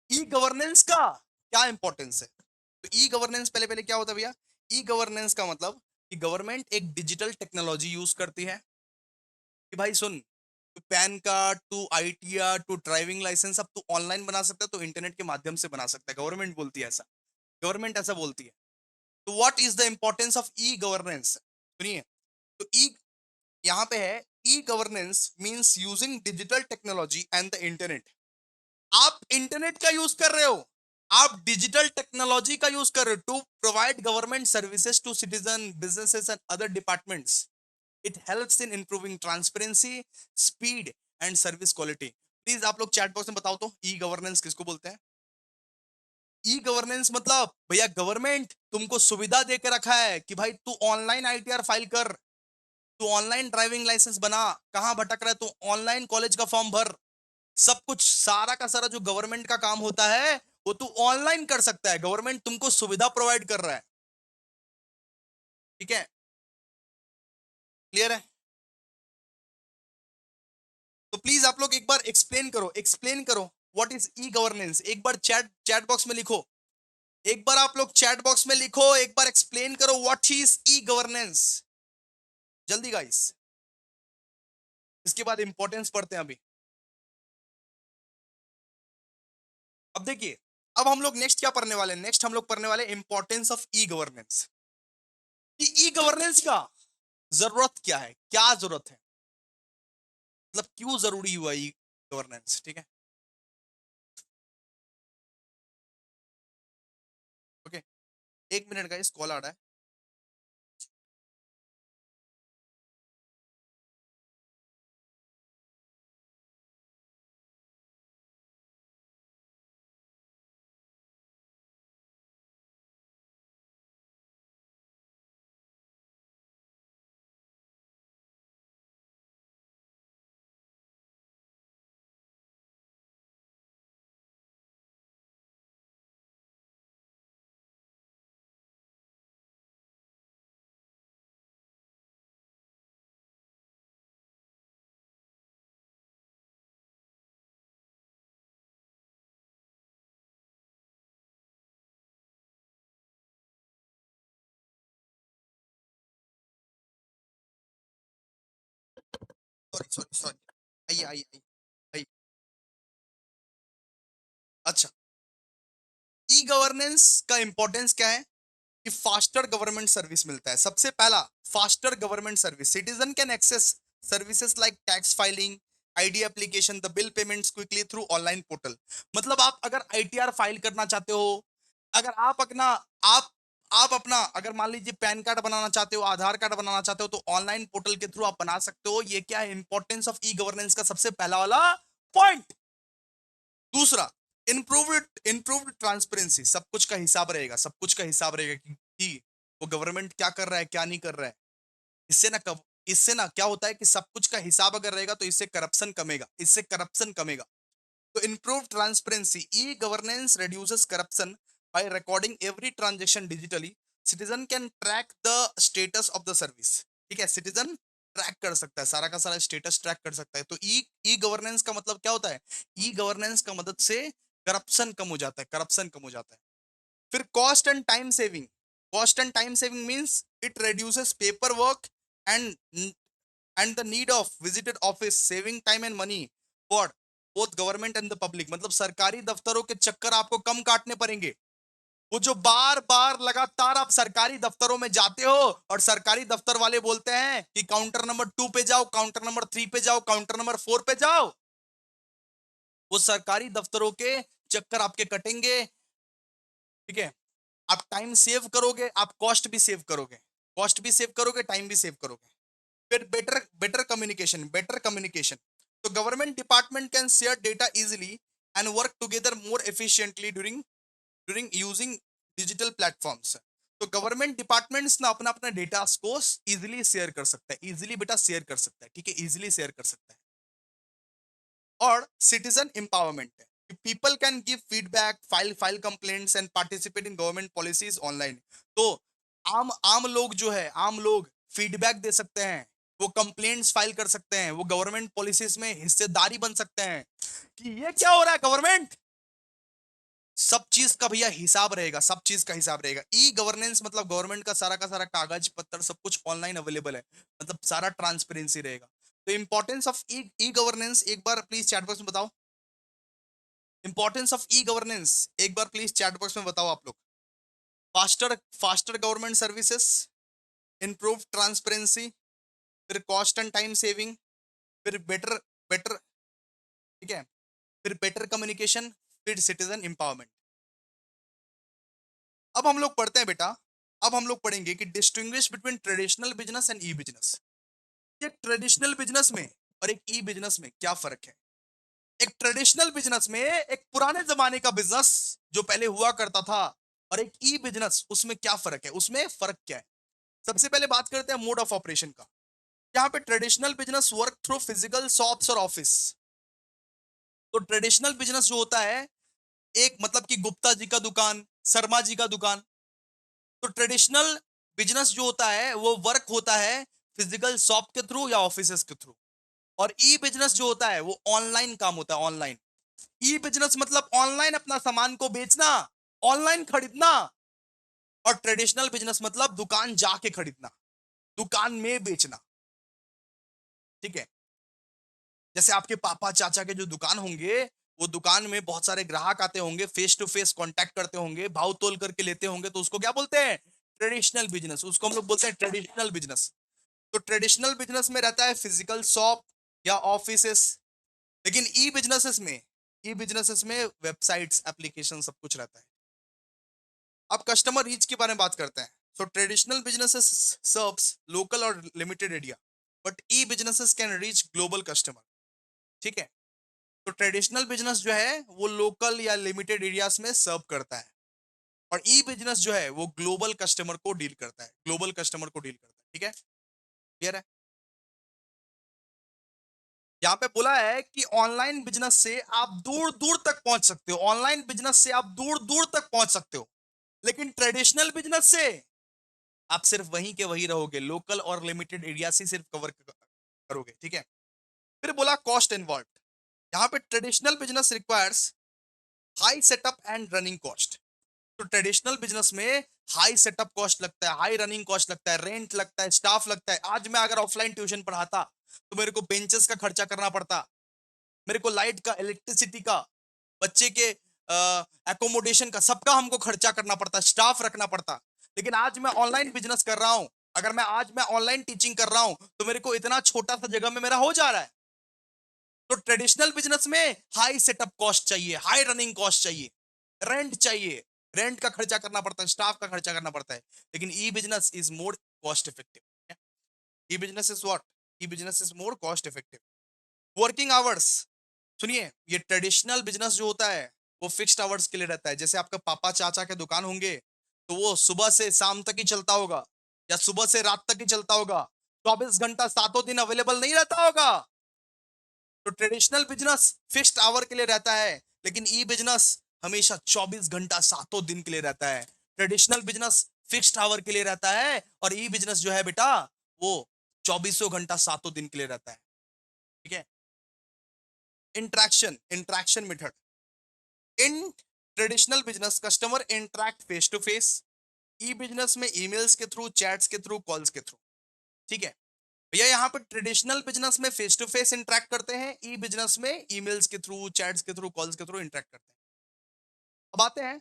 Speaker 1: ई गवर्नेंस का क्या इंपॉर्टेंस है। तो ई गवर्नेंस पहले पहले क्या होता है भैया, ई गवर्नेंस का मतलब कि गवर्नमेंट एक डिजिटल टेक्नोलॉजी यूज करती है कि भाई सुन, तू पैन कार्ड, तू आईटीआर, तू ड्राइविंग लाइसेंस अब तू ऑनलाइन बना सकता है, तो इंटरनेट के माध्यम से बना सकता है, गवर्नमेंट बोलती है ऐसा, गवर्नमेंट ऐसा बोलती है। तो what is the importance of e governance, सुनिए। तो ई यहाँ पे है, ई governance means using digital technology and the internet. आप इंटरनेट का यूज कर रहे हो, आप डिजिटल टेक्नोलॉजी का यूज कर रहे हो to provide government services to citizen, businesses and other departments. It helps in improving transparency, speed and service quality. Please आप लोग चैट बॉक्स में बताओ तो ई गवर्नेंस किसको बोलते हैं। ई गवर्नेंस मतलब भैया गवर्नमेंट तुमको सुविधा देकर रखा है कि भाई तू ऑनलाइन आईटीआर फाइल कर, तू ऑनलाइन ड्राइविंग लाइसेंस बना, कहां भटक रहा है तू, ऑनलाइन कॉलेज का फॉर्म भर, सब कुछ सारा का सारा जो गवर्नमेंट का काम होता है वो तू ऑनलाइन कर सकता है, गवर्नमेंट तुमको सुविधा प्रोवाइड कर रहा है, ठीक है, क्लियर है। तो प्लीज आप लोग एक बार एक्सप्लेन करो व्हाट इज ई गवर्नेंस, एक बार चैट चैट बॉक्स में लिखो, एक बार आप लोग चैट बॉक्स में लिखो, एक बार एक्सप्लेन करो व्हाट इज ई गवर्नेंस, जल्दी गाइस। इसके बाद इंपॉर्टेंस पढ़ते हैं अभी। अब देखिए, अब हम लोग नेक्स्ट क्या पढ़ने वाले हैं? नेक्स्ट हम लोग पढ़ने वाले इंपॉर्टेंस ऑफ ई गवर्नेंस। कि ई गवर्नेंस का जरूरत क्या है, क्या जरूरत है, मतलब क्यों जरूरी हुआ ई गवर्नेंस। ठीक है, ओके, 1 मिनट का इस कॉल आ रहा है। सॉरी सॉरी सॉरी, आइए आइए आइए आइए। अच्छा, ई गवर्नेंस का इंपॉर्टेंस क्या है? कि फास्टर गवर्नमेंट सर्विस मिलता है। सबसे पहला, faster government service, citizen can access services like tax filing, ID application, the bill payments quickly through online portal. मतलब आप अगर आईटीआर फाइल करना चाहते हो, अगर आप अपना आप आप अपना अगर मान लीजिए पैन कार्ड बनाना चाहते हो, आधार कार्ड बनाना चाहते हो, तो ऑनलाइन पोर्टल के थ्रू आप बना सकते हो। ये क्या है? इंपॉर्टेंस ऑफ ई गवर्नेंस का सबसे पहला वाला पॉइंट। दूसरा, इंप्रूव्ड ट्रांसपेरेंसी, सब कुछ का हिसाब रहेगा, सब कुछ का हिसाब रहेगा कि वो गवर्नमेंट क्या कर रहा है, क्या नहीं कर रहा है। इससे ना कब इससे ना क्या होता है कि सब कुछ का हिसाब अगर रहेगा तो इससे करप्शन कमेगा, इससे करप्शन कमेगा। तो improve transparency, e-governance reduces corruption by recording every transaction digitally. Citizen can track the status of the service. ठीक है, सिटीजन ट्रैक कर सकता है, सारा का सारा स्टेटस ट्रैक कर सकता है। तो ई गवर्नेंस का मतलब क्या होता है? ई गवर्नेंस का मदद से करप्शन कम हो जाता है, करप्शन कम हो जाता है। फिर cost and time saving, cost and time saving means it reduces paper work and the need of visited office, saving time and money for both government and the public। मतलब सरकारी दफ्तरों के चक्कर आपको कम काटने पड़ेंगे। वो जो बार बार लगातार आप सरकारी दफ्तरों में जाते हो और सरकारी दफ्तर वाले बोलते हैं कि काउंटर नंबर 2 पे जाओ, काउंटर नंबर 3 पे जाओ, काउंटर नंबर 4 पे जाओ, वो सरकारी दफ्तरों के चक्कर आपके कटेंगे। ठीक है, आप टाइम सेव करोगे, आप कॉस्ट भी सेव करोगे, कॉस्ट भी सेव करोगे, टाइम भी सेव करोगे। फिर better better communication, better communication. तो government department can share data easily and work together more efficiently during during using digital platforms. तो गवर्नमेंट डिपार्टमेंट्स ना अपना अपना डेटा को इजीली शेयर कर सकता है, इजीली बेटा शेयर कर सकता है। ठीक है, इजीली शेयर कर सकता है। और सिटीजन एम्पावरमेंट है, people can give feedback, file complaints and participate in government policies online. तो आम आम लोग जो है, आम लोग फीडबैक दे सकते हैं, वो कंप्लेंट्स फाइल कर सकते हैं, वो गवर्नमेंट पॉलिसीज में हिस्सेदारी बन सकते हैं कि ये क्या हो रहा है गवर्नमेंट। सब चीज का भैया हिसाब रहेगा, सब चीज का हिसाब रहेगा। ई गवर्नेंस मतलब गवर्नमेंट का सारा कागज पत्र सब कुछ ऑनलाइन अवेलेबल है, मतलब सारा ट्रांसपेरेंसी रहेगा। तो importance of E e governance एक बार प्लीज चैट बॉक्स में बताओ। इंपॉर्टेंस ऑफ ई गवर्नेंस एक बार प्लीज चैट बॉक्स में बताओ आप लोग। Faster faster government services, improve transparency, फिर कॉस्ट एंड टाइम सेविंग, फिर बेटर बेटर ठीक है, फिर बेटर कम्युनिकेशन, फिर सिटीजन एम्पावरमेंट। अब हम लोग पढ़ते हैं बेटा, अब हम लोग पढ़ेंगे कि distinguish between traditional business and E business. एक ट्रेडिशनल बिजनेस में और एक ई बिजनेस में क्या फर्क है? एक ट्रेडिशनल बिजनेस में एक पुराने जमाने का बिजनेस जो पहले हुआ करता था, और एक ई बिजनेस, उसमें क्या फर्क है, उसमें फर्क क्या है? सबसे पहले बात करते हैं मोड ऑफ ऑपरेशन का। यहाँ पे traditional business work through physical shops और ऑफिस। तो ट्रेडिशनल बिजनेस जो होता है, एक मतलब कि गुप्ता जी का दुकान, शर्मा जी का दुकान। तो ट्रेडिशनल बिजनेस जो होता है वो वर्क होता है फिजिकल शॉप के थ्रू या ऑफिसेस के थ्रू। और ई बिजनेस जो होता है वो ऑनलाइन काम होता है, ऑनलाइन। ई बिजनेस मतलब ऑनलाइन अपना सामान को बेचना, ऑनलाइन खरीदना। और ट्रेडिशनल बिजनेस मतलब दुकान जाके खरीदना, दुकान में बेचना। ठीक है, जैसे आपके पापा चाचा के जो दुकान होंगे, वो दुकान में बहुत सारे ग्राहक आते होंगे, फेस टू फेस कांटेक्ट करते होंगे, भाव तोल करके लेते होंगे, तो उसको क्या बोलते हैं? Traditional business. उसको हम लोग बोलते हैं ट्रेडिशनल बिजनेस। तो ट्रेडिशनल बिजनेस में रहता है फिजिकल शॉप या ऑफिसेस। लेकिन ई बिजनेसेस में वेबसाइट्स, एप्लीकेशन, सब कुछ रहता है। अब कस्टमर रीच के बारे में बात करते हैं। So traditional businesses serves local और limited area, but e businesses can reach global customer. ठीक है। तो ट्रेडिशनल बिजनेस जो है वो लोकल या लिमिटेड एरियाज में सर्व करता है, और ई बिजनेस जो है वो ग्लोबल कस्टमर को डील करता है, ग्लोबल कस्टमर को डील करता है। ठीक है, क्लियर है? यहाँ पे बोला है कि ऑनलाइन बिजनेस से आप दूर दूर तक पहुंच सकते हो, ऑनलाइन बिजनेस से आप दूर दूर तक पहुंच सकते हो, लेकिन ट्रेडिशनल बिजनेस से आप सिर्फ वहीं के वहीं रहोगे, लोकल और लिमिटेड एरिया से सिर्फ कवर करोगे। ठीक है। फिर बोला कॉस्ट इन्वॉल्व। यहाँ पे traditional business requires high setup and running cost. तो ट्रेडिशनल बिजनेस में हाई सेटअप कॉस्ट लगता है, हाई रनिंग कॉस्ट लगता है, रेंट लगता है, स्टाफ लगता है। आज मैं अगर ऑफलाइन ट्यूशन पढ़ाता तो मेरे को बेंचेस का खर्चा करना पड़ता, मेरे को लाइट का, इलेक्ट्रिसिटी का, बच्चे के एकोमोडेशन का, सबका हमको खर्चा करना पड़ता, स्टाफ रखना पड़ता। लेकिन आज मैं ऑनलाइन बिजनेस कर रहा हूं, अगर मैं ऑनलाइन टीचिंग कर रहा हूं, तो मेरे को इतना छोटा सा जगह में मेरा हो जा रहा है। तो ट्रेडिशनल बिजनेस में हाई सेटअप कॉस्ट चाहिए, हाई रनिंग कॉस्ट चाहिए, रेंट चाहिए, रेंट का खर्चा करना पड़ता है, स्टाफ का खर्चा करना पड़ता है। लेकिन e business is more cost effective. E business is what? E business is more cost effective. Working hours, सुनिए, ये ट्रेडिशनल बिजनेस जो होता है वो फिक्स्ड आवर्स के लिए रहता है। जैसे आपका पापा चाचा के दुकान होंगे, तो वो सुबह से शाम तक ही चलता होगा, या सुबह से रात तक ही चलता होगा, 24 घंटा सातों दिन अवेलेबल नहीं रहता होगा। तो ट्रेडिशनल बिजनेस फिक्स्ड आवर के लिए रहता है, लेकिन ई बिजनेस हमेशा 24 घंटा सातों दिन के लिए रहता है। ट्रेडिशनल बिजनेस फिक्स्ड आवर के लिए रहता है, और ई बिजनेस जो है बेटा, वो 24 घंटा सातों दिन के लिए रहता है। ठीक है। Interaction method. In traditional business customer interact face to face, e business में ईमेल्स के थ्रू, चैट्स के थ्रू, कॉल्स के थ्रू। ठीक है भैया, यहाँ पर ट्रेडिशनल बिजनेस में फेस टू फेस इंटरैक्ट करते हैं, ई बिजनेस में ईमेल्स के थ्रू, चैट्स के थ्रू, कॉल्स के थ्रू इंटरैक्ट करते हैं। अब आते हैं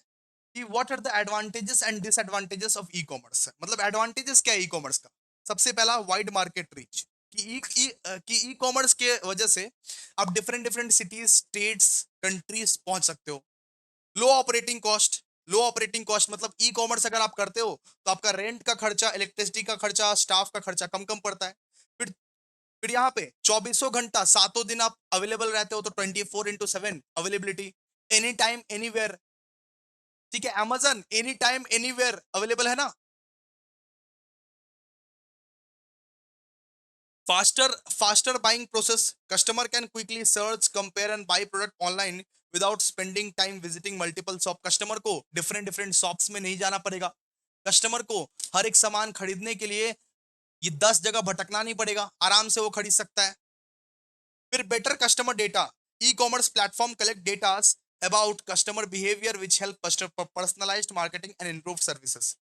Speaker 1: कि what are the advantages and disadvantages of e commerce. मतलब एडवांटेजेस क्या है ई कॉमर्स का? सबसे पहला, वाइड मार्केट रीच। कि ई कॉमर्स के वजह से आप different different cities, states, countries पहुंच सकते हो। लो ऑपरेटिंग कॉस्ट। लो ऑपरेटिंग कॉस्ट मतलब ई कॉमर्स अगर आप करते हो तो आपका रेंट का खर्चा, इलेक्ट्रिसिटी का खर्चा, स्टाफ का खर्चा कम कम पड़ता है। फिर फिर यहाँ पे 24 घंटा सातों दिन आप अवेलेबल रहते हो, तो 24x7 availability, any time anywhere. ठीक है, Amazon any time anywhere available है ना। Faster buying process, customer can quickly search, compare and by product online without spending time visiting multiple shop. Customer को डिफरेंट डिफरेंट शॉप्स में नहीं जाना पड़ेगा, कस्टमर को हर एक सामान खरीदने के लिए ये 10 जगह भटकना नहीं पड़ेगा, आराम से वो खरीद सकता है। फिर better customer data, e commerce platform collect data about customer behaviour which help personalised marketing and improve services.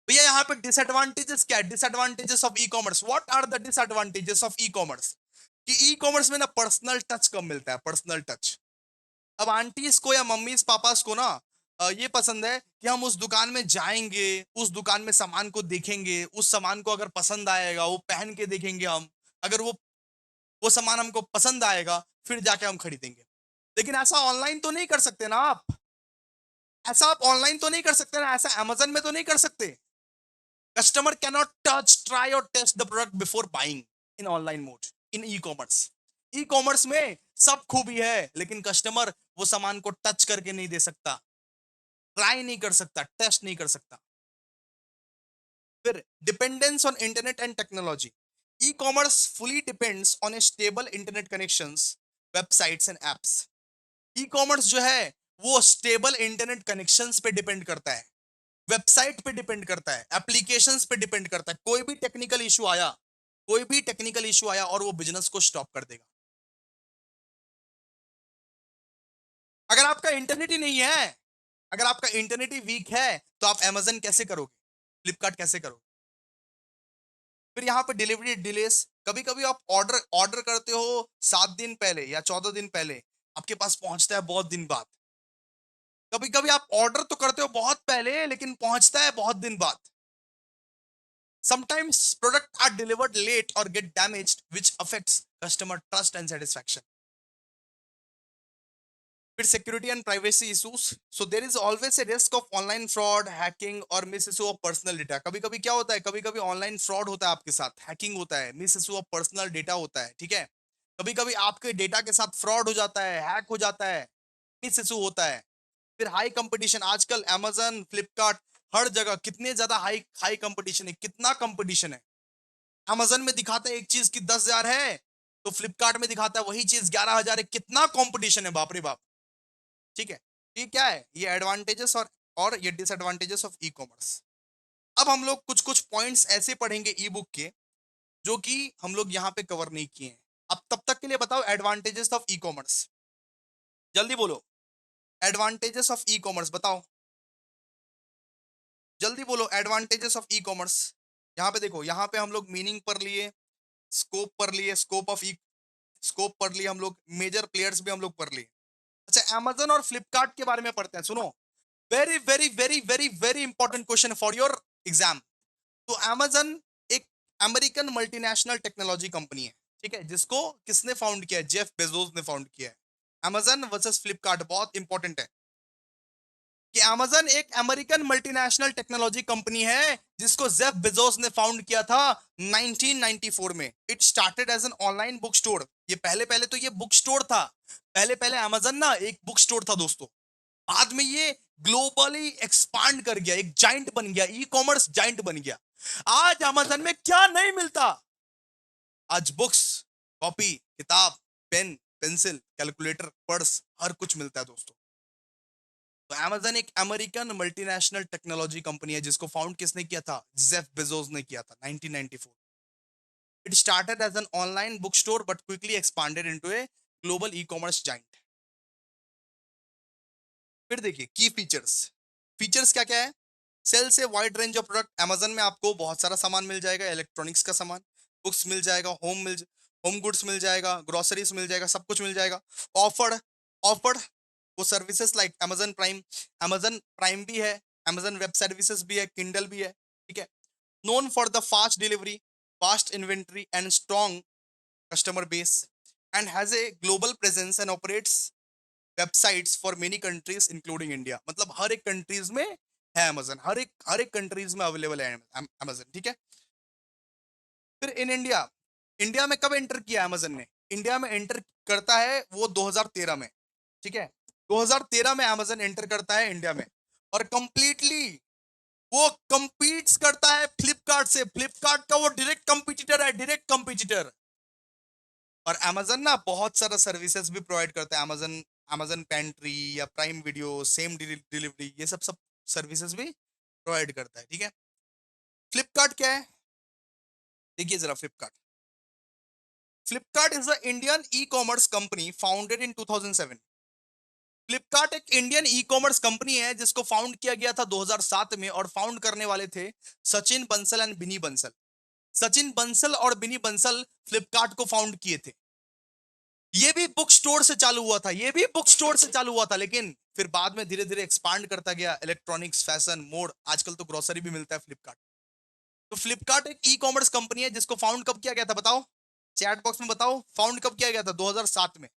Speaker 1: भैया यहाँ पे डिसएडवांटेजेस क्या है? Disadvantages of e commerce, what are the disadvantages of e commerce? कि ई कॉमर्स में ना पर्सनल टच कम मिलता है, पर्सनल टच। अब आंटीज को या मम्मीज पापास को ना ये पसंद है कि हम उस दुकान में जाएंगे, उस दुकान में सामान को देखेंगे, उस सामान को अगर पसंद आएगा वो पहन के देखेंगे हम, अगर वो सामान हमको पसंद आएगा फिर जाके हम खरीदेंगे। लेकिन ऐसा ऑनलाइन तो नहीं कर सकते ना आप, ऐसा आप ऑनलाइन तो नहीं कर सकते ना, ऐसा अमेजन में तो नहीं कर सकते। कस्टमर कैनॉट टच, ट्राई और test the product before buying in online mode. In e commerce, e commerce में सब खूबी है, लेकिन कस्टमर वो सामान को टच करके नहीं दे सकता, ट्राई नहीं कर सकता, टेस्ट नहीं कर सकता। फिर dependence on internet and technology, e commerce fully depends on A stable internet connections, websites and apps. E commerce जो है वो स्टेबल इंटरनेट कनेक्शंस पे डिपेंड करता है, वेबसाइट पे डिपेंड करता है, एप्लीकेशंस पे डिपेंड करता है। कोई भी टेक्निकल इशू आया और वो बिजनेस को स्टॉप कर देगा। अगर आपका इंटरनेट ही नहीं है, अगर आपका इंटरनेट ही वीक है, तो आप अमेजन कैसे करोगे, फ्लिपकार्ट कैसे करोगे? फिर यहाँ पे डिलीवरी डिलेस, कभी कभी आप ऑर्डर ऑर्डर करते हो 7 दिन पहले या 14 दिन पहले, आपके पास पहुंचता है बहुत दिन बाद। कभी कभी आप ऑर्डर तो करते हो बहुत पहले, लेकिन पहुंचता है बहुत दिन बाद। Sometimes products are delivered late or get damaged, which affects customer trust and satisfaction. With security and privacy issues, so there is always a risk of online fraud, hacking or misuse of personal data. कभी कभी क्या होता है, कभी कभी ऑनलाइन फ्रॉड होता है आपके साथ, हैकिंग होता है, मिस ऑफ पर्सनल डेटा होता है, ठीक है। कभी कभी आपके डेटा के साथ फ्रॉड हो जाता है, हैक हो जाता है, मिस होता है। फिर हाई कंपटीशन, आजकल अमेजन, फ्लिपकार्ट, हर जगह कितने ज्यादा हाई हाई कंपटीशन है, कितना कंपटीशन है। अमेजन में दिखाता है एक चीज की 10,000 है, तो फ्लिपकार्ट में दिखाता है वही चीज 11,000 है। कितना कंपटीशन है, बाप रे बाप। ठीक है, ये क्या है, ये एडवांटेजेस और ये डिसएडवांटेजेस ऑफ ई कॉमर्स। अब हम लोग कुछ कुछ पॉइंट्स ऐसे पढ़ेंगे ई बुक के, जो कि हम लोग यहाँ पे कवर नहीं किए हैं। अब तब तक के लिए बताओ एडवांटेजेस ऑफ ई कॉमर्स, जल्दी बोलो। एडवांटेजेस ऑफ ई कॉमर्स बताओ, जल्दी बोलो एडवांटेजेस ऑफ ई कॉमर्स। यहाँ पे देखो, यहाँ पे हम लोग मीनिंग पर लिए, स्कोप पर लिए, स्कोप ऑफ ई स्कोप पढ़ लिया हम लोग, मेजर प्लेयर्स भी हम लोग पढ़ लिए। अच्छा, अमेजन और फ्लिपकार्ट के बारे में पढ़ते हैं, सुनो। Very very very very very important question for your exam. तो अमेजन एक अमेरिकन मल्टीनेशनल टेक्नोलॉजी कंपनी है, ठीक है, जिसको किसने फाउंड किया है, जेफ बेजोस ने फाउंड किया है। अमेजन वर्सेस फ्लिपकार्ट बहुत इंपॉर्टेंट है कि अमेजन एक अमेरिकन मल्टीनेशनल टेक्नोलॉजी कंपनी है जिसको जेफ बेजोस ने फाउंड किया था 1994 में। It started as an online book store. ये पहले पहले तो ये बुक स्टोर था, पहले पहले अमेजन ना एक बुक स्टोर था दोस्तों। बाद में ये ग्लोबली एक्सपांड कर गया, एक जाइंट बन गया, ई कॉमर्स जाइंट बन गया। आज अमेजन में क्या नहीं मिलता, आज बुक्स, कॉपी, किताब, पेन, पेंसिल, कैलकुलेटर, पर्स, हर कुछ मिलता है दोस्तों। तो अमेजन एक अमेरिकन मल्टीनेशनल टेक्नोलॉजी कंपनी है जिसको फाउंड किसने किया था, जेफ बेजोस ने किया था 1994। It started as an online book store but quickly expanded into a global e commerce giant. फिर देखिए की फीचर्स, फीचर्स क्या क्या है। सेल से wide range of product, Amazon में आपको बहुत सारा सामान मिल जाएगा, इलेक्ट्रॉनिक्स का सामान, बुक्स मिल जाएगा, होम गुड्स मिल जाएगा, ग्रोसरीज मिल जाएगा, सब कुछ मिल जाएगा। ऑफर्ड ऑफर्ड वो सर्विसेज लाइक अमेजन प्राइम भी है, अमेजन वेब सर्विसेज भी है, किंडल भी है, ठीक है। Known for the fast delivery, fast inventory and strong customer base, and has a global presence and operates websites for many countries including India. मतलब हर एक कंट्रीज में है अमेजन, हर एक कंट्रीज में अवेलेबल है अमेजन, ठीक है। फिर इन इंडिया, इंडिया में कब एंटर किया अमेजन ने, इंडिया में एंटर करता है वो 2013 में, ठीक है। 2013 में अमेजन एंटर करता है इंडिया में, और कंप्लीटली वो कंपीट्स करता है फ्लिपकार्ट से। फ्लिपकार्ट का वो डायरेक्ट कंपटीटर है, डायरेक्ट कंपटीटर। और अमेजन ना बहुत सारा सर्विसेज भी प्रोवाइड करता है, अमेजन अमेजन पेंट्री या प्राइम वीडियो, सेम डिलीवरी, ये सब सब सर्विसेज भी प्रोवाइड करता है, ठीक है। फ्लिपकार्ट क्या है, देखिए जरा। Flipkart Flipkart is the Indian e commerce company founded in 2007। Flipkart एक इंडियन ई कॉमर्स कंपनी है जिसको फाउंड किया गया था 2007 में, और फाउंड करने वाले थे सचिन बंसल एंड बिनी बंसल। सचिन बंसल और बिनी बंसल फ्लिपकार्ट को फाउंड किए थे। ये भी बुक स्टोर से चालू हुआ था, ये भी बुक स्टोर से चालू हुआ था, लेकिन फिर बाद में धीरे धीरे एक्सपांड करता गया, इलेक्ट्रॉनिक्स, फैशन, मोड, आजकल तो ग्रोसरी भी मिलता है फ्लिपकार्ट। तो फ्लिपकार्ट एक ई कॉमर्स कंपनी है जिसको फाउंड कब किया गया था, बताओ चैट बॉक्स में बताओ, फाउंड कब किया गया था, 2007 में।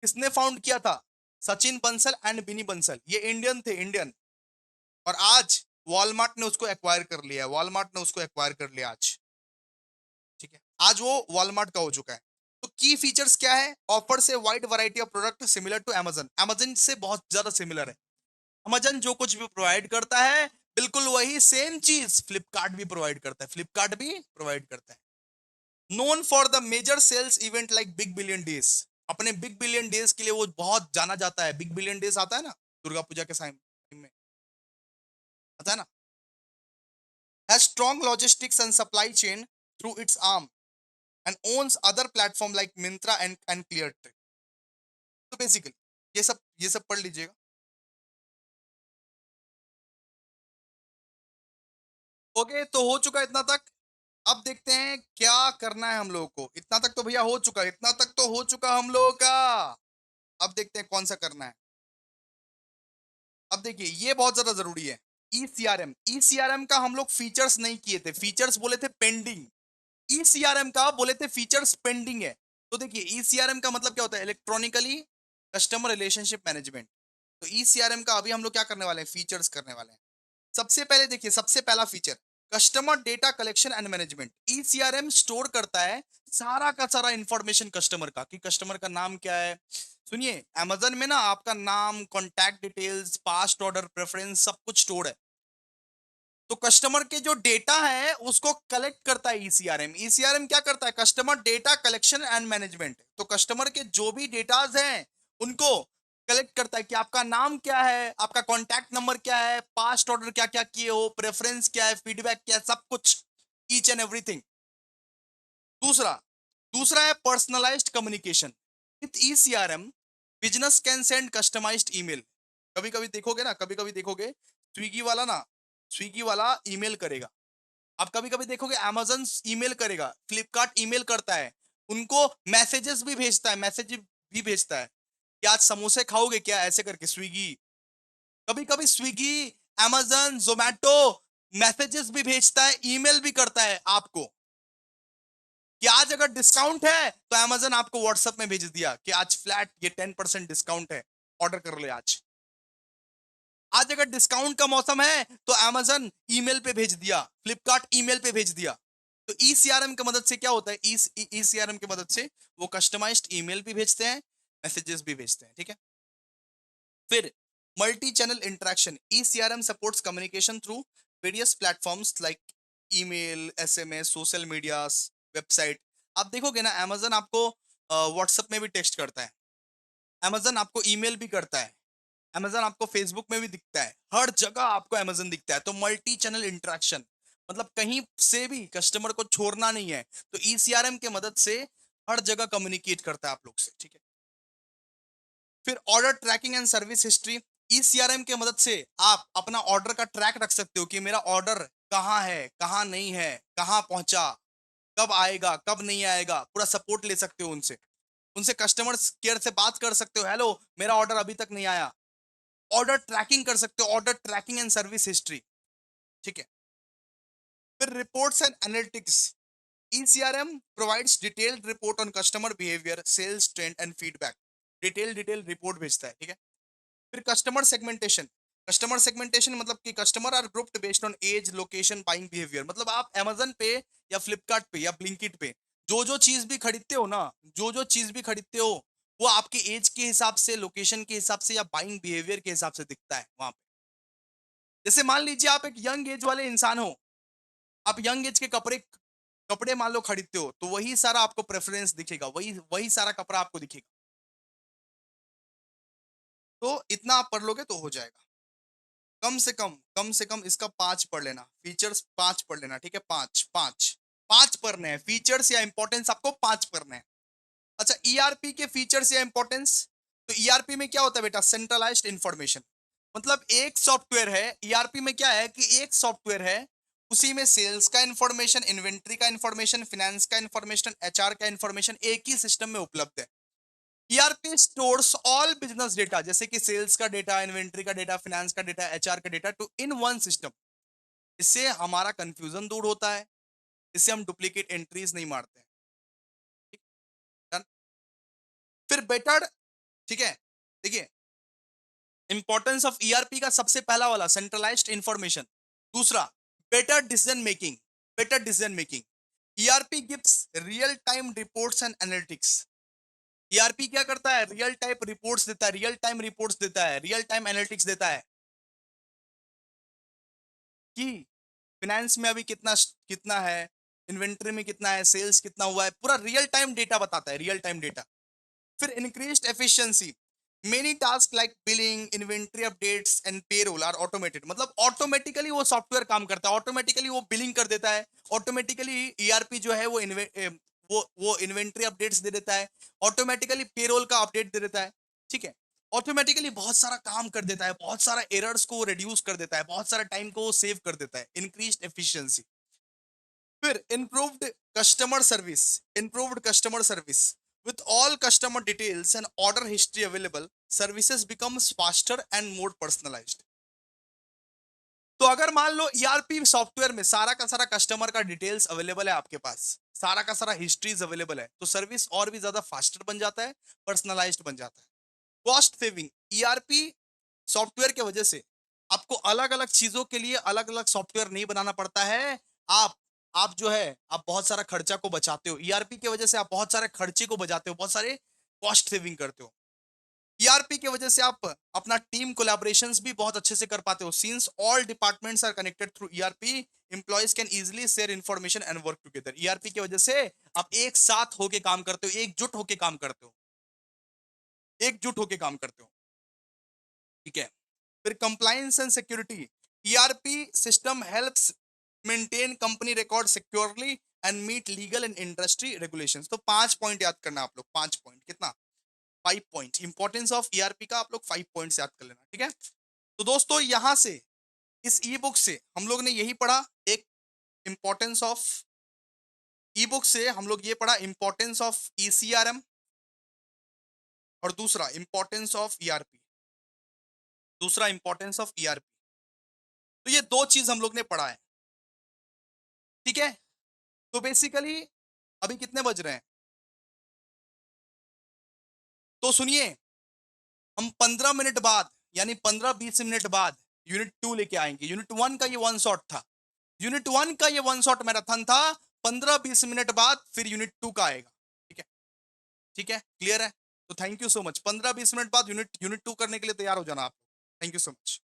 Speaker 1: किसने फाउंड किया था, सचिन बंसल एंड बिनी बंसल, ये इंडियन थे, इंडियन। और आज वॉलमार्ट ने उसको एक्वायर कर लिया है, वॉलमार्ट ने उसको एक्वायर कर लिया आज, ठीक है। आज वो वॉलमार्ट का हो चुका है। तो की फीचर्स क्या है, ऑफर से wide variety of product similar to Amazon, Amazon से बहुत ज्यादा सिमिलर है। अमेजन जो कुछ भी प्रोवाइड करता है, बिल्कुल वही सेम चीज फ्लिपकार्ट भी प्रोवाइड करता है, फ्लिपकार्ट भी प्रोवाइड करता है। Known for the major sales event like big billion days, अपने बिग बिलियन डेज के लिए वो बहुत जाना जाता है। बिग बिलियन डेज आता है ना, दुर्गा पूजा के टाइम में आता है ना। Has strong logistics and supply chain through its arm and owns other platform like Myntra and clear. तो बेसिकली ये सब पढ़ लीजिएगा। ओके, तो हो चुका इतना तक। अब देखते हैं क्या करना है हम लोगों को। इतना तक तो भैया हो चुका, इतना तक तो हो चुका हम लोगों का। अब देखते हैं कौन सा करना है। अब देखिए ये बहुत ज्यादा जरूरी है। ईसीआरएम, ईसीआरएम का हम लोग फीचर्स नहीं किए थे, फीचर्स बोले थे पेंडिंग। ईसीआरएम का बोले थे फीचर्स पेंडिंग है। तो देखिए ईसीआरएम का मतलब क्या होता है, इलेक्ट्रॉनिकली कस्टमर रिलेशनशिप मैनेजमेंट। तो ईसीआरएम का अभी हम लोग क्या करने वाले हैं, फीचर्स करने वाले हैं। सबसे पहले देखिए, सबसे पहला feature customer data collection and management. E CRM store करता है सारा का सारा इंफॉर्मेशन कस्टमर का, कि कस्टमर का नाम क्या है। सुनिए, अमेजन में ना आपका नाम, contact details, past order preference सब कुछ स्टोर है। तो कस्टमर के जो डेटा है उसको कलेक्ट करता है ईसीआरएम। ईसीआरएम क्या करता है, customer data collection and management. तो कस्टमर के जो भी डेटाज हैं उनको कलेक्ट करता है, कि आपका नाम क्या है, आपका कॉन्टैक्ट नंबर क्या है, पास्ट ऑर्डर क्या क्या किए हो, प्रेफरेंस क्या है, फीडबैक क्या है, सब कुछ, ईच एंड एवरीथिंग। दूसरा दूसरा है personalised communication with e CRM. Business can send customised email. कभी कभी देखोगे ना, कभी कभी देखोगे स्विगी वाला ना, स्विगी वाला ईमेल करेगा। आप कभी कभी देखोगे अमेजन ईमेल करेगा, फ्लिपकार्ट ईमेल करता है, उनको मैसेजेस भी भेजता है, मैसेज भी भेजता है कि आज समोसे खाओगे क्या, ऐसे करके स्विगी। कभी कभी स्विगी, अमेजन, जोमैटो मैसेजेस भी भेजता है, ईमेल भी करता है आपको कि आज अगर डिस्काउंट है तो अमेजन आपको व्हाट्सएप में भेज दिया कि आज फ्लैट ये 10% डिस्काउंट है, ऑर्डर कर ले आज। आज अगर डिस्काउंट का मौसम है तो अमेजन ईमेल पे भेज दिया, फ्लिपकार्ट ईमेल पे भेज दिया। तो ईसीआरएम की मदद से क्या होता है, ईसीआरएम की मदद से वो कस्टमाइज्ड ईमेल भी भेजते हैं, मैसेजेस भी भेजते हैं, ठीक है। फिर multi channel interaction. E CRM supports communication through various platforms like email, SMS, social media, website. आप देखोगे ना, अमेजन आपको व्हाट्सएप में भी टेक्स्ट करता है, अमेजन आपको ईमेल भी करता है, अमेजन आपको फेसबुक में भी दिखता है, हर जगह आपको अमेजन दिखता है। तो मल्टी चैनल इंटरेक्शन मतलब कहीं से भी कस्टमर को छोड़ना नहीं है। तो ईसीआरएम के मदद से हर जगह कम्युनिकेट करता है आप लोग से, ठीक है। फिर order tracking and service history. E CRM के मदद से आप अपना ऑर्डर का ट्रैक रख सकते हो कि मेरा ऑर्डर कहाँ है, कहाँ नहीं है, कहाँ पहुंचा, कब आएगा, कब नहीं आएगा, पूरा सपोर्ट ले सकते हो उनसे। उनसे कस्टमर केयर से बात कर सकते हो, हेलो मेरा ऑर्डर अभी तक नहीं आया। ऑर्डर ट्रैकिंग कर सकते हो, order tracking and service history, ठीक है। फिर reports and analytics. E CRM provides detailed report on customer behaviour, sales trend and feedback. Detail report भेजता है, ठीक है। फिर कस्टमर सेगमेंटेशन। कस्टमर सेगमेंटेशन मतलब कि customer are grouped based on age, location, buying behaviour. मतलब आप अमेजन पे या फ्लिपकार्ट पे या ब्लिंकिट पे जो जो चीज भी खरीदते हो ना, जो जो चीज भी खरीदते हो वो आपकी एज के हिसाब से, लोकेशन के हिसाब से या बाइंग बिहेवियर के हिसाब से दिखता है वहां पे। जैसे मान लीजिए आप एक यंग एज वाले इंसान हो, आप यंग एज के कपड़े कपड़े मान लो खरीदते हो, तो वही सारा आपको प्रेफरेंस दिखेगा, वही वही सारा कपड़ा आपको दिखेगा। तो इतना आप पढ़ लोगे तो हो जाएगा। कम से कम इसका 5 पढ़ लेना, फीचर्स 5 पढ़ लेना, ठीक है। 5 पढ़ने हैं फीचर्स या इंपॉर्टेंस, आपको 5 पढ़ने हैं। अच्छा, ईआरपी के फीचर्स या इंपॉर्टेंस। तो ईआरपी में क्या होता है बेटा, सेंट्रलाइज्ड इंफॉर्मेशन। मतलब एक सॉफ्टवेयर है, ईआरपी में क्या है कि एक सॉफ्टवेयर है, उसी में सेल्स का इंफॉर्मेशन, इन्वेंट्री का इंफॉर्मेशन, फाइनेंस का इंफॉर्मेशन, एचआर का इंफॉर्मेशन एक ही सिस्टम में उपलब्ध है। ERP stores all business data, जैसे कि सेल्स का डेटा, इन्वेंट्री का डेटा, फाइनेंस का डेटा, एचआर का डेटा टू इन वन सिस्टम। इससे हमारा कंफ्यूजन दूर होता है, इससे हम डुप्लीकेट एंट्रीज नहीं मारते हैं, ठीक, डन। फिर बेटर, ठीक है। देखिए, इंपॉर्टेंस ऑफ ईआरपी का सबसे पहला वाला सेंट्रलाइज्ड इंफॉर्मेशन। दूसरा, better decision making, better decision making. ERP gives real time reports and analytics. ERP क्या करता है, रियल टाइम रिपोर्ट्स देता है, रियल टाइम रिपोर्ट्स देता है, रियल टाइम एनालिटिक्स देता है कि फाइनेंस में अभी कितना कितना है, इन्वेंट्री में कितना है, सेल्स कितना हुआ है, पूरा रियल टाइम डेटा बताता है, रियल टाइम डेटा। फिर increased efficiency. Many task like billing, inventory updates and payroll are automated. मतलब ऑटोमेटिकली वो सॉफ्टवेयर काम करता है, ऑटोमेटिकली वो बिलिंग कर देता है, ऑटोमेटिकली ईआरपी जो है वो वो इन्वेंट्री अपडेट्स दे देता है, ऑटोमेटिकली पेरोल का अपडेट दे देता है, ठीक है। ऑटोमेटिकली बहुत सारा काम कर देता है, बहुत सारा एरर्स को रिड्यूस कर देता है, बहुत सारा टाइम को सेव कर देता है, इंक्रीज्ड एफिशिएंसी। फिर improved customer service, improved customer service With all customer details and order history available, services becomes faster and more personalized. तो अगर मान लो ईआरपी सॉफ्टवेयर में सारा का सारा कस्टमर का डिटेल्स अवेलेबल है आपके पास, सारा का सारा हिस्ट्रीज अवेलेबल है, तो सर्विस और भी ज्यादा फास्टर बन जाता है, पर्सनलाइज्ड बन जाता है। कॉस्ट सेविंग, ईआरपी सॉफ्टवेयर की वजह से आपको अलग अलग चीजों के लिए अलग अलग सॉफ्टवेयर नहीं बनाना पड़ता है। आप जो है आप बहुत सारा खर्चा को बचाते हो, ईआरपी की वजह से आप बहुत सारे खर्चे को बचाते हो, बहुत सारे कॉस्ट सेविंग करते हो। ईआरपी की वजह से आप अपना टीम कोलैबोरेशंस भी बहुत अच्छे से कर पाते हो। Since all departments are connected through ERP, employees can easily share information and work together. ERP की वजह से आप एक साथ होके काम करते हो, एकजुट होके काम करते हो, एकजुट होके काम करते हो। ठीक है। फिर compliance and security, ERP system helps maintain company record securely and meet legal and industry regulations. तो 5 पॉइंट याद करना आप लोग, 5 पॉइंट, कितना, 5 पॉइंट। इंपॉर्टेंस ऑफ ईआरपी का आप लोग 5 पॉइंट्स याद कर लेना, ठीक है। तो दोस्तों यहां से इस ई बुक से हम लोग ने यही पढ़ा, एक इंपॉर्टेंस ऑफ ई बुक से हम लोग ये पढ़ा इंपॉर्टेंस ऑफ ईसीआरएम, और दूसरा इंपॉर्टेंस ऑफ ईआरपी, दूसरा इंपॉर्टेंस ऑफ ईआरपी। तो ये दो चीज हम लोग ने पढ़ा है, ठीक है। तो बेसिकली अभी कितने बज रहे हैं, तो सुनिए, हम 15 मिनट बाद यानी 15-20 मिनट बाद यूनिट 2 लेके आएंगे। यूनिट 1 का ये वन शॉट था, यूनिट 1 का ये वन शॉट मैराथन था। 15-20 मिनट बाद फिर यूनिट 2 का आएगा, ठीक है। ठीक है, क्लियर है। तो thank you so much. 15-20 minute बाद यूनिट 2 करने के लिए तैयार हो जाना आप। Thank you so much.